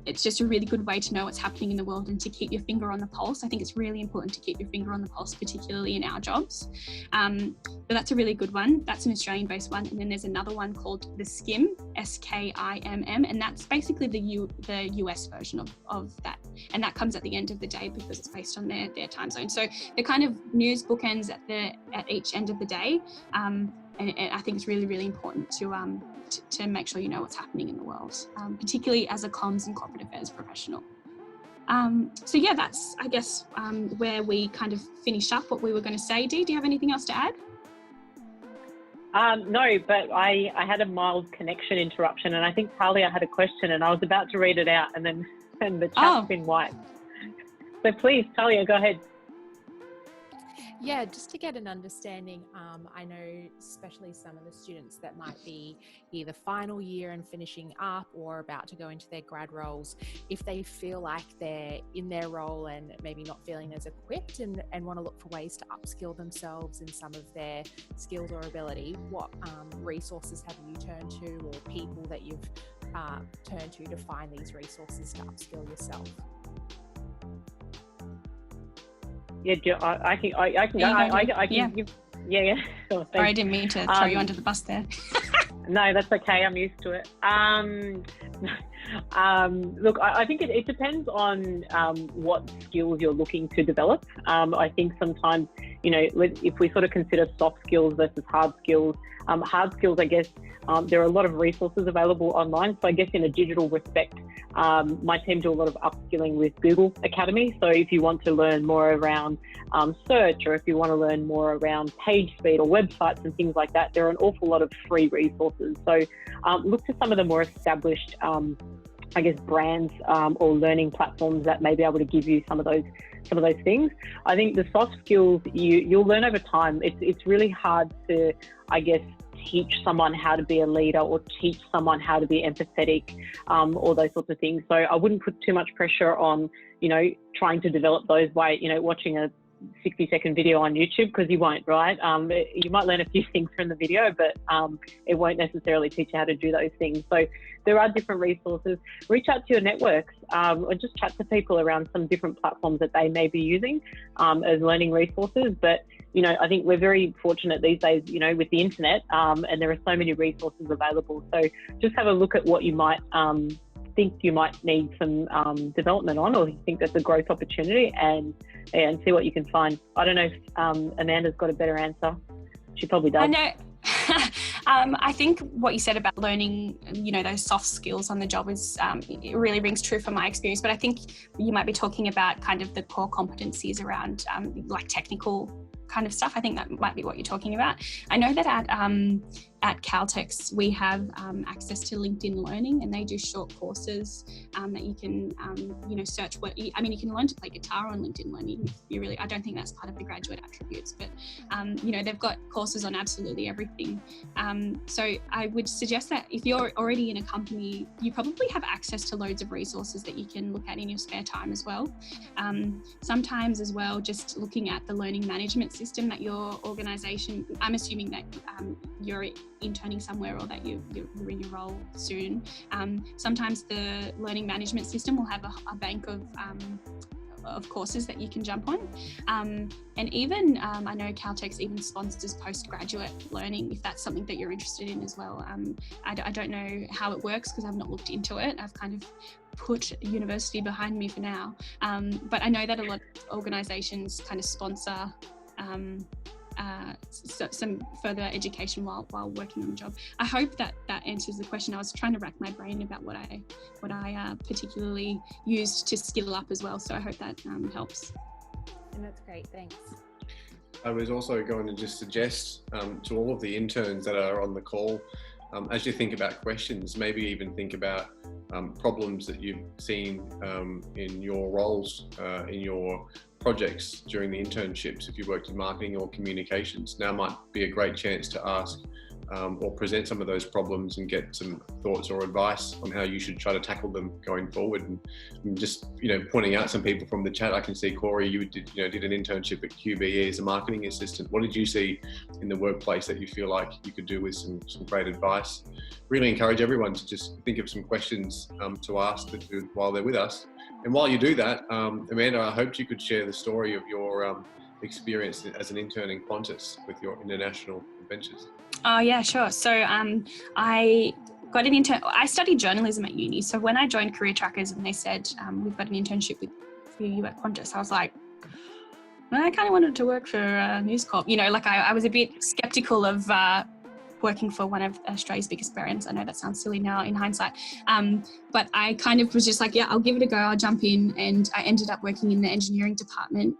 It's just a really good way to know what's happening in the world and to keep your finger on the pulse. I think it's really important to keep your finger on the pulse, particularly in our jobs. But that's a really good one. That's an Australian-based one. And then there's another one called The Skim, SKIMM, and that's basically the US version of that. And that comes at the end of the day because it's based on their time zone. So they're kind of news bookends at each end of the day. And I think it's really, really important to make sure you know what's happening in the world, particularly as a comms and corporate affairs professional. So yeah, that's, I guess, where we kind of finished up what we were going to say. Dee, do you have anything else to add? No, but I had a mild connection interruption, and I think Talia had a question, and I was about to read it out, and then the chat's been wiped. So please, Talia, go ahead. Yeah, just to get an understanding, I know especially some of the students that might be either final year and finishing up or about to go into their grad roles, if they feel like they're in their role and maybe not feeling as equipped and want to look for ways to upskill themselves in some of their skills or ability, what resources have you turned to, or people that you've turned to find these resources to upskill yourself? Yeah, I can give. Yeah. Sure, sorry, I didn't mean to throw you under the bus there. No, that's okay. I'm used to it. Look, I think it depends on what skills you're looking to develop. I think sometimes, if we sort of consider soft skills versus hard skills, I guess there are a lot of resources available online. So I guess in a digital respect, my team do a lot of upskilling with Google Academy. So if you want to learn more around search, or if you want to learn more around page speed or websites and things like that, there are an awful lot of free resources. So look to some of the more established, I guess, brands or learning platforms that may be able to give you some of those things. I think the soft skills you'll learn over time. It's really hard to, I guess, teach someone how to be a leader or teach someone how to be empathetic, all those sorts of things. So I wouldn't put too much pressure on, trying to develop those by, watching a 60-second video on YouTube, because you won't, right? You might learn a few things from the video, but it won't necessarily teach you how to do those things. So there are different resources. Reach out to your networks or just chat to people around some different platforms that they may be using as learning resources. But, I think we're very fortunate these days, with the internet, and there are so many resources available. So just have a look at what you might think you might need some development on, or you think that's a growth opportunity, and see what you can find. I don't know if Amanda's got a better answer. She probably does. I know. I think what you said about learning, those soft skills on the job is, it really rings true from my experience, but I think you might be talking about kind of the core competencies around like technical kind of stuff. I think that might be what you're talking about. I know that at Caltex we have access to LinkedIn Learning, and they do short courses that you can search you can learn to play guitar on LinkedIn Learning if you really. I don't think that's part of the graduate attributes, but they've got courses on absolutely everything. So I would suggest that if you're already in a company, you probably have access to loads of resources that you can look at in your spare time as well. Sometimes as well, just looking at the learning management system that your organisation, I'm assuming that you're interning somewhere or that you're in your role soon. Sometimes the learning management system will have a bank of of courses that you can jump on. And even, I know Caltex even sponsors postgraduate learning, if that's something that you're interested in as well. I don't know how it works because I've not looked into it. I've kind of put university behind me for now. But I know that a lot of organisations kind of sponsor some further education while working on the job. I hope that answers the question. I was trying to rack my brain about what I particularly used to skill up as well. So I hope that helps. And that's great, thanks. I was also going to just suggest to all of the interns that are on the call, as you think about questions, maybe even think about problems that you've seen in your roles, in your projects during the internships. If you worked in marketing or communications, now might be a great chance to ask or present some of those problems and get some thoughts or advice on how you should try to tackle them going forward. And just, pointing out some people from the chat, I can see Corey, you did an internship at QBE as a marketing assistant. What did you see in the workplace that you feel like you could do with some great advice? Really encourage everyone to just think of some questions to ask while they're with us. And while you do that, Amanda, I hoped you could share the story of your experience as an intern in Qantas with your international adventures. Oh yeah, sure. So I got an intern. I studied journalism at uni. So when I joined CareerTrackers and they said we've got an internship for you at Qantas, I was like, well, I kind of wanted to work for News Corp. I was a bit skeptical of working for one of Australia's biggest brands. I know that sounds silly now in hindsight, but I kind of was just like, yeah, I'll give it a go, I'll jump in. And I ended up working in the engineering department,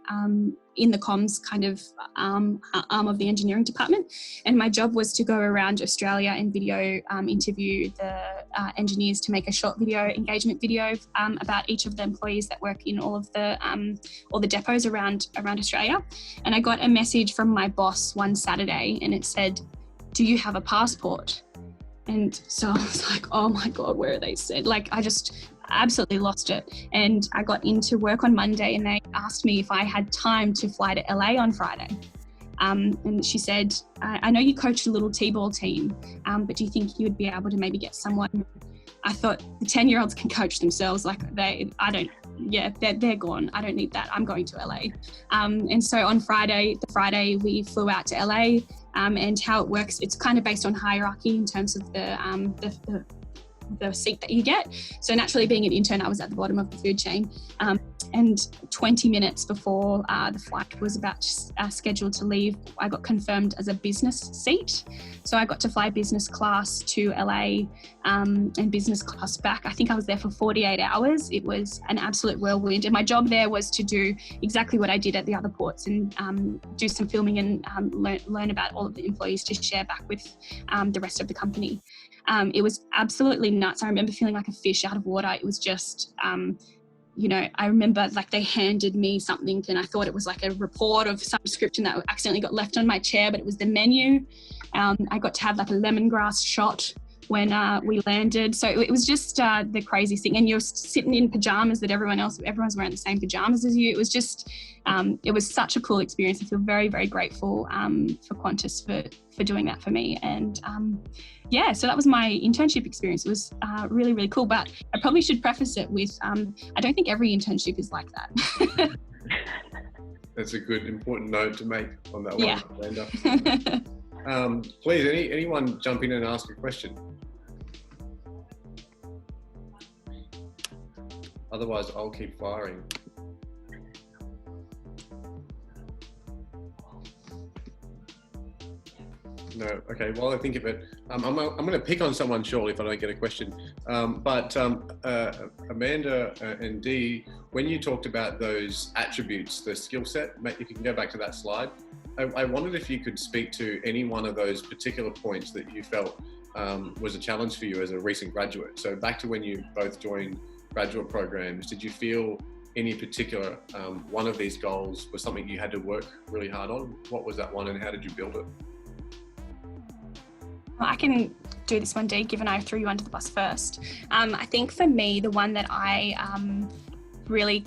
in the comms kind of arm of the engineering department. And my job was to go around Australia and video interview the engineers to make a short video, engagement video about each of the employees that work in all the depots around Australia. And I got a message from my boss one Saturday and it said, "Do you have a passport?" And so I was like, oh my God, where are they said? Like, I just absolutely lost it. And I got into work on Monday and they asked me if I had time to fly to LA on Friday. And she said, I know you coached a little T-ball team, but do you think you would be able to maybe get someone? I thought the 10-year-olds can coach themselves. Like they're gone. I don't need that. I'm going to LA. And so on Friday we flew out to LA. And how it works, it's kind of based on hierarchy in terms of the seat that you get. So naturally, being an intern, I was at the bottom of the food chain. And 20 minutes before the flight was about scheduled to leave, I got confirmed as a business seat. So I got to fly business class to LA and business class back. I think I was there for 48 hours. It was an absolute whirlwind. And my job there was to do exactly what I did at the other ports and do some filming and learn about all of the employees to share back with the rest of the company. It was absolutely nuts. I remember feeling like a fish out of water. It was just, I remember like they handed me something and I thought it was like a report of some description that accidentally got left on my chair, but it was the menu. I got to have like a lemongrass shot when we landed. So it was just the craziest thing. And you're sitting in pajamas that everyone's wearing the same pajamas as you. It was just, it was such a cool experience. I feel very, very grateful for Qantas for doing that for me. And so that was my internship experience. It was really, really cool. But I probably should preface it with, I don't think every internship is like that. That's a good, important note to make on that yeah. one, Amanda. Please, anyone jump in and ask a question? Otherwise, I'll keep firing. No, okay, while I think of it, I'm going to pick on someone shortly if I don't get a question. But Amanda and Dee, when you talked about those attributes, the skill set, if you can go back to that slide, I wondered if you could speak to any one of those particular points that you felt was a challenge for you as a recent graduate. So back to when you both joined graduate programs, did you feel any particular one of these goals was something you had to work really hard on? What was that one and how did you build it? I can do this one, Dee, given I threw you under the bus first. I think for me, the one that I really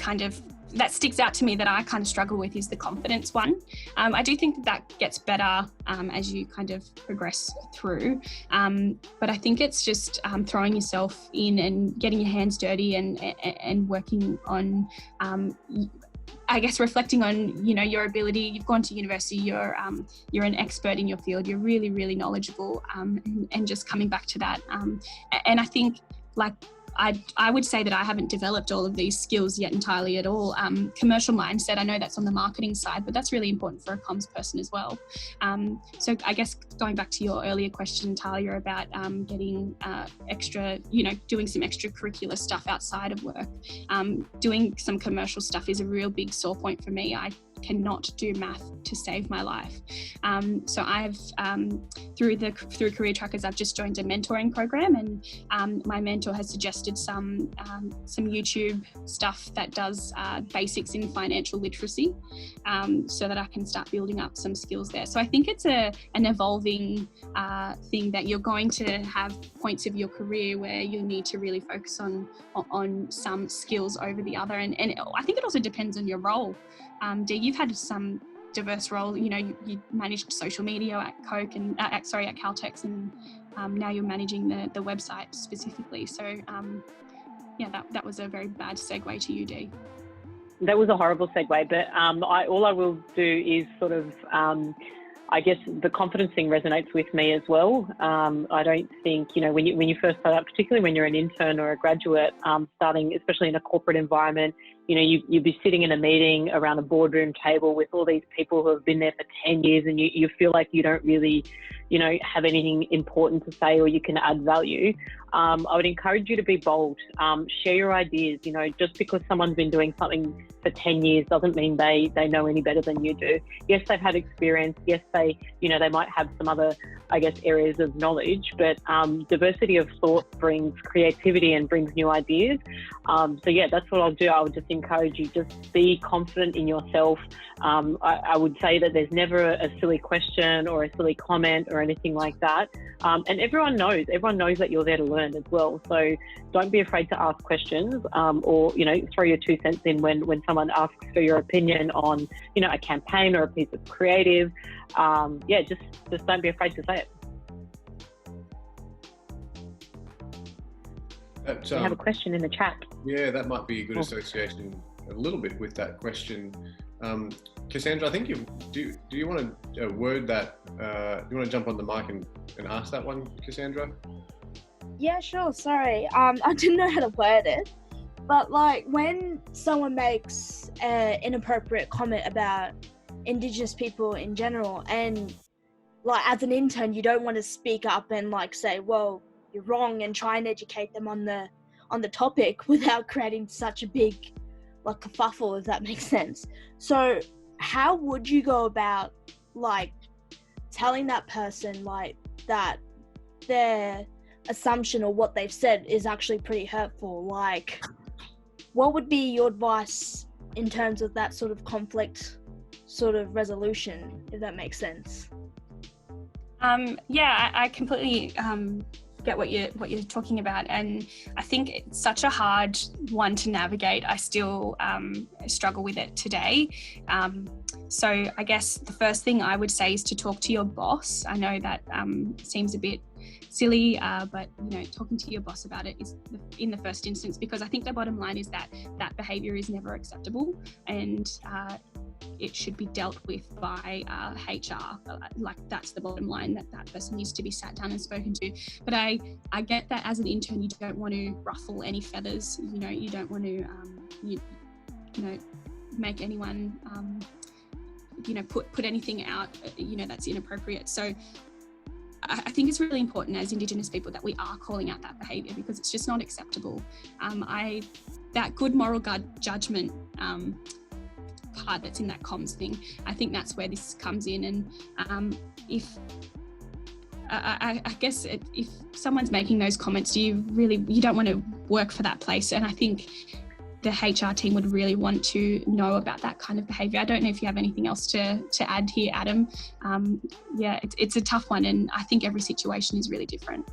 that sticks out to me that I kind of struggle with is the confidence one. I do think that gets better as you kind of progress through. But I think it's just throwing yourself in and getting your hands dirty and working on I guess reflecting on, your ability, you've gone to university, you're an expert in your field, you're really, really knowledgeable, and just coming back to that. And I think, I would say that I haven't developed all of these skills yet entirely at all. Commercial mindset, I know that's on the marketing side, but that's really important for a comms person as well. So I guess going back to your earlier question, Talia, about getting extra, doing some extracurricular stuff outside of work. Doing some commercial stuff is a real big sore point for me. I cannot do math to save my life. So I've, through CareerTrackers, I've just joined a mentoring program, and my mentor has suggested some YouTube stuff that does basics in financial literacy, so that I can start building up some skills there. So I think it's an evolving thing that you're going to have points of your career where you need to really focus on some skills over the other. And I think it also depends on your role. Dee, you've had some diverse role. You managed social media at Coke and at Caltex, and now you're managing the website specifically. So that was a very bad segue to you, Dee. That was a horrible segue, but all I will do is sort of, I guess the confidence thing resonates with me as well. I don't think, when you first start out, particularly when you're an intern or a graduate, starting, especially in a corporate environment, you'd be sitting in a meeting around a boardroom table with all these people who have been there for 10 years, and you feel like you don't really, have anything important to say or you can add value. I would encourage you to be bold, share your ideas. Just because someone's been doing something for 10 years doesn't mean they know any better than you do. Yes, they've had experience. Yes, they might have some other, I guess, areas of knowledge, but diversity of thought brings creativity and brings new ideas. So yeah, that's what I'll do. I would just encourage you, just be confident in yourself. I would say that there's never a silly question or a silly comment or anything like that. And everyone knows that you're there to learn as well. So don't be afraid to ask questions, or, throw your 2 cents in when someone asks for your opinion on, a campaign or a piece of creative. Just don't be afraid to say it. We have a question in the chat. Yeah, that might be a good association a little bit with that question. Cassandra, I think do you want to word that? Do you want to jump on the mic and ask that one, Cassandra? Yeah, sure. Sorry, I didn't know how to word it. But when someone makes an inappropriate comment about Indigenous people in general, and as an intern, you don't want to speak up and say, well, you're wrong, and try and educate them on the topic without creating such a big kerfuffle, if that makes sense. So how would you go about telling that person that their assumption or what they've said is actually pretty hurtful? What would be your advice in terms of that sort of conflict sort of resolution, if that makes sense? I completely get what you're talking about, and I think it's such a hard one to navigate. I still struggle with it today. So I guess the first thing I would say is to talk to your boss. I know that seems a bit silly, but talking to your boss about it is in the first instance, because I think the bottom line is that behaviour is never acceptable, and it should be dealt with by HR. That's the bottom line, that person needs to be sat down and spoken to. But I get that as an intern, you don't want to ruffle any feathers. You don't want to make anyone put anything out that's inappropriate. So I think it's really important as Indigenous people that we are calling out that behaviour, because it's just not acceptable. That good moral judgment part that's in that comms thing, I think that's where this comes in. And if someone's making those comments, you don't want to work for that place. And I think the HR team would really want to know about that kind of behaviour. I don't know if you have anything else to add here, Adam. It's a tough one, and I think every situation is really different.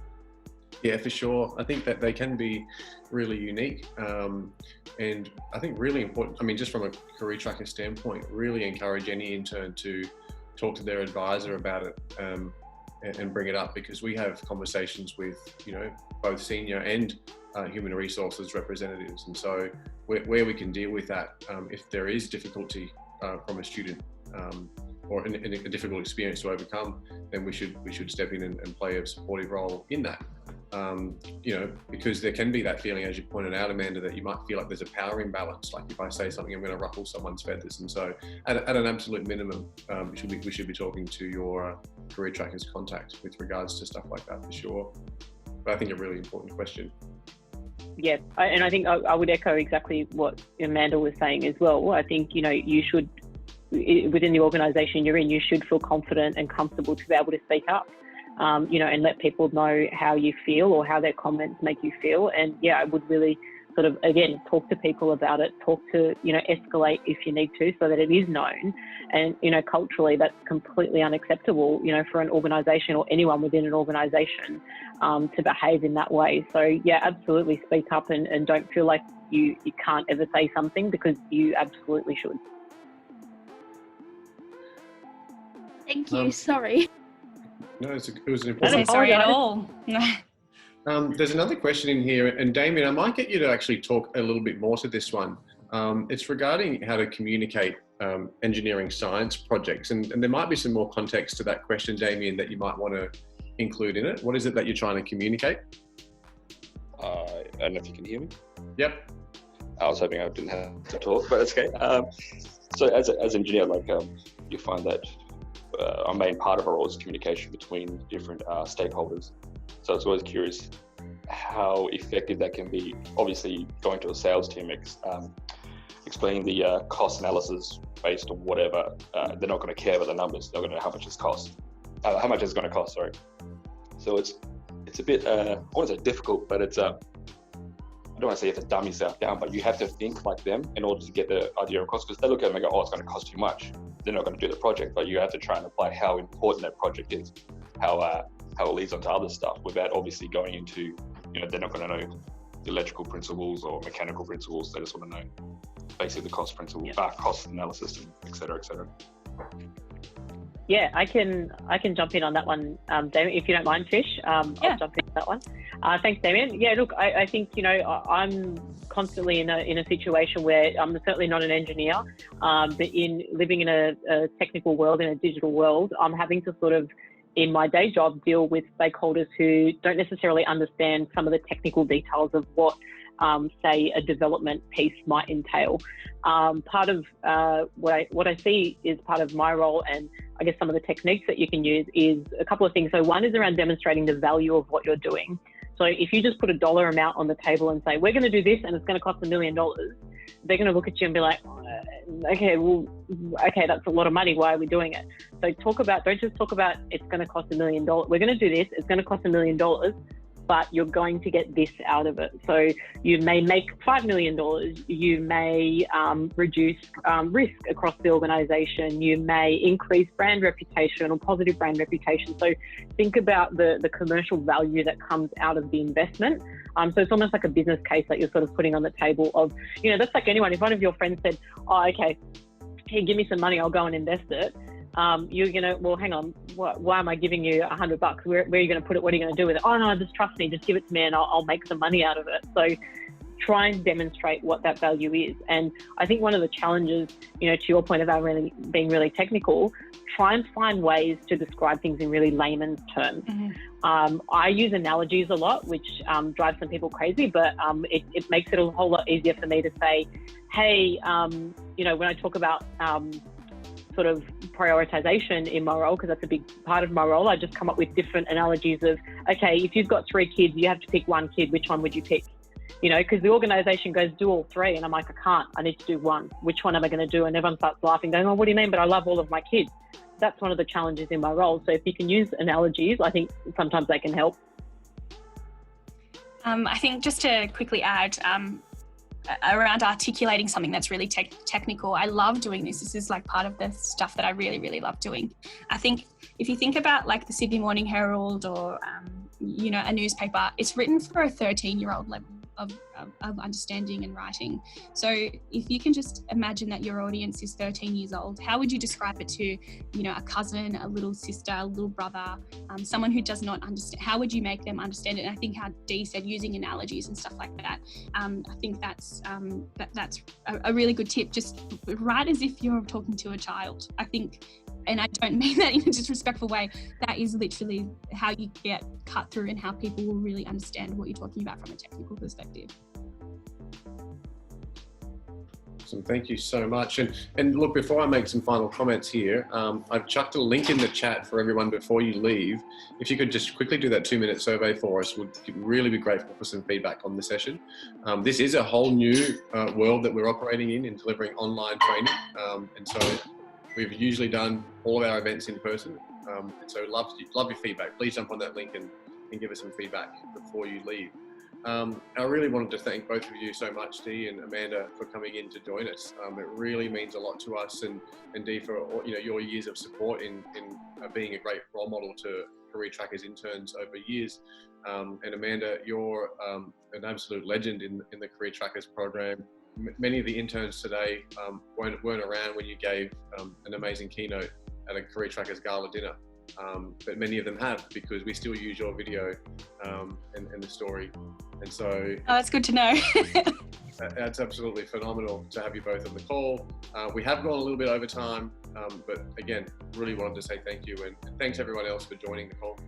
Yeah, for sure. I think that they can be really unique, and I think really important. I mean, just from a career tracker standpoint, really encourage any intern to talk to their advisor about it. and bring it up, because we have conversations with, you know, both senior and human resources representatives. And so where we can deal with that, if there is difficulty from a student or a difficult experience to overcome, then we should step in and play a supportive role in that. You know, because there can be that feeling, as you pointed out, Amanda, that you might feel like there's a power imbalance. Like if I say something, I'm going to ruffle someone's feathers. And so at an absolute minimum, we should be talking to your Career Trackers contact with regards to stuff like that, for sure. But I think a really important question. Yeah, and I think I would echo exactly what Amanda was saying as well. I think, you know, you should, within the organisation you're in, you should feel confident and comfortable to be able to speak up. You know, and let people know how you feel or how their comments make you feel. And yeah, I would really sort of, again, talk to people about it, talk to, you know, escalate if you need to, so that it is known. And, you know, culturally, that's completely unacceptable, you know, for an organisation or anyone within an organisation to behave in that way. So yeah, absolutely speak up and don't feel like you can't ever say something, because you absolutely should. Thank you. Sorry. No, it was an I'm important. sorry at all. There's another question in here, and Damien, I might get you to actually talk a little bit more to this one. It's regarding how to communicate engineering science projects, and there might be some more context to that question, Damien, that you might want to include in it. What is it that you're trying to communicate? I don't know if you can hear me. Yep. I was hoping I didn't have to talk, but that's okay. So as an engineer, like you find that our main part of our role is communication between different stakeholders. So I was always curious how effective that can be. Obviously, going to a sales team, explaining the cost analysis based on whatever, they're not going to care about the numbers. They're going to know how much it's cost, how much it's going to cost. Sorry. So it's a bit I wouldn't say difficult, but it's I don't want to say you have to dumb yourself down, but you have to think like them in order to get the idea across. Because they look at it and go, "Oh, it's going to cost too much." They're not going to do the project, but you have to try and apply how important that project is, how it leads onto other stuff, without obviously going into, you know, they're not going to know the electrical principles or mechanical principles. They just want to know basically the cost principle, cost analysis, and et cetera, et cetera. Yeah, I can jump in on that one, Damien, if you don't mind, Fish. I'll jump into that one. Thanks, Damien. Yeah, look, I think, you know, I'm constantly in a situation where I'm certainly not an engineer, but in living in a technical world, in a digital world, I'm having to sort of, in my day job, deal with stakeholders who don't necessarily understand some of the technical details of what, say, a development piece might entail. Part of what I see is part of my role, and I guess some of the techniques that you can use, is a couple of things. So one is around demonstrating the value of what you're doing. So if you just put a dollar amount on the table and say, we're going to do this and it's going to cost $1 million, they're going to look at you and be like, okay, that's a lot of money. Why are we doing it? So don't just talk about it's going to cost $1 million. We're going to do this. It's going to cost $1 million, but you're going to get this out of it. So you may make $5 million. You may reduce risk across the organisation. You may increase brand reputation or positive brand reputation. So think about the commercial value that comes out of the investment. So it's almost like a business case that you're sort of putting on the table of, you know, that's like anyone. If one of your friends said, oh, okay, hey, give me some money, I'll go and invest it. You're gonna, well, hang on, why am I giving you $100? Where are you gonna put it? What are you gonna do with it? Oh no, just trust me, just give it to me and I'll make some money out of it. So try and demonstrate what that value is. And I think one of the challenges, you know, to your point about really being really technical, try and find ways to describe things in really layman's terms. Mm-hmm. I use analogies a lot, which drives some people crazy, but it makes it a whole lot easier for me to say, hey, you know, when I talk about sort of prioritization in my role, because that's a big part of my role, I just come up with different analogies of, okay, if you've got 3 kids, you have to pick 1 kid, which one would you pick? You know, because the organisation goes, do all 3, and I'm like, I can't, I need to do 1. Which one am I going to do? And everyone starts laughing, going, oh, what do you mean? But I love all of my kids. That's one of the challenges in my role. So if you can use analogies, I think sometimes they can help. I think just to quickly add, around articulating something that's really technical. I love doing this. This is like part of the stuff that I really, really love doing. I think if you think about like the Sydney Morning Herald or, you know, a newspaper, it's written for a 13-year-old level of of understanding and writing. So if you can just imagine that your audience is 13 years old, how would you describe it to, a cousin, a little sister, a little brother, someone who does not understand? How would you make them understand it? And I think how Dee said, using analogies and stuff like that. I think that's a really good tip. Just write as if you're talking to a child. I think, and I don't mean that in a disrespectful way, that is literally how you get cut through and how people will really understand what you're talking about from a technical perspective. Awesome, thank you so much. And look, before I make some final comments here, I've chucked a link in the chat for everyone before you leave. If you could just quickly do that 2-minute survey for us, would really be grateful for some feedback on the session. This is a whole new world that we're operating in delivering online training. And so we've usually done all of our events in person. And so love your feedback. Please jump on that link and give us some feedback before you leave. I really wanted to thank both of you so much, Dee and Amanda, for coming in to join us. It really means a lot to us, and Dee, for your years of support in being a great role model to Career Trackers interns over years. And Amanda, you're an absolute legend in the Career Trackers program. Many of the interns today weren't around when you gave an amazing keynote at a Career Trackers Gala dinner. But many of them have, because we still use your video and the story. And so... Oh, that's good to know. That's absolutely phenomenal to have you both on the call. We have gone a little bit over time, but again, really wanted to say thank you, and thanks everyone else for joining the call.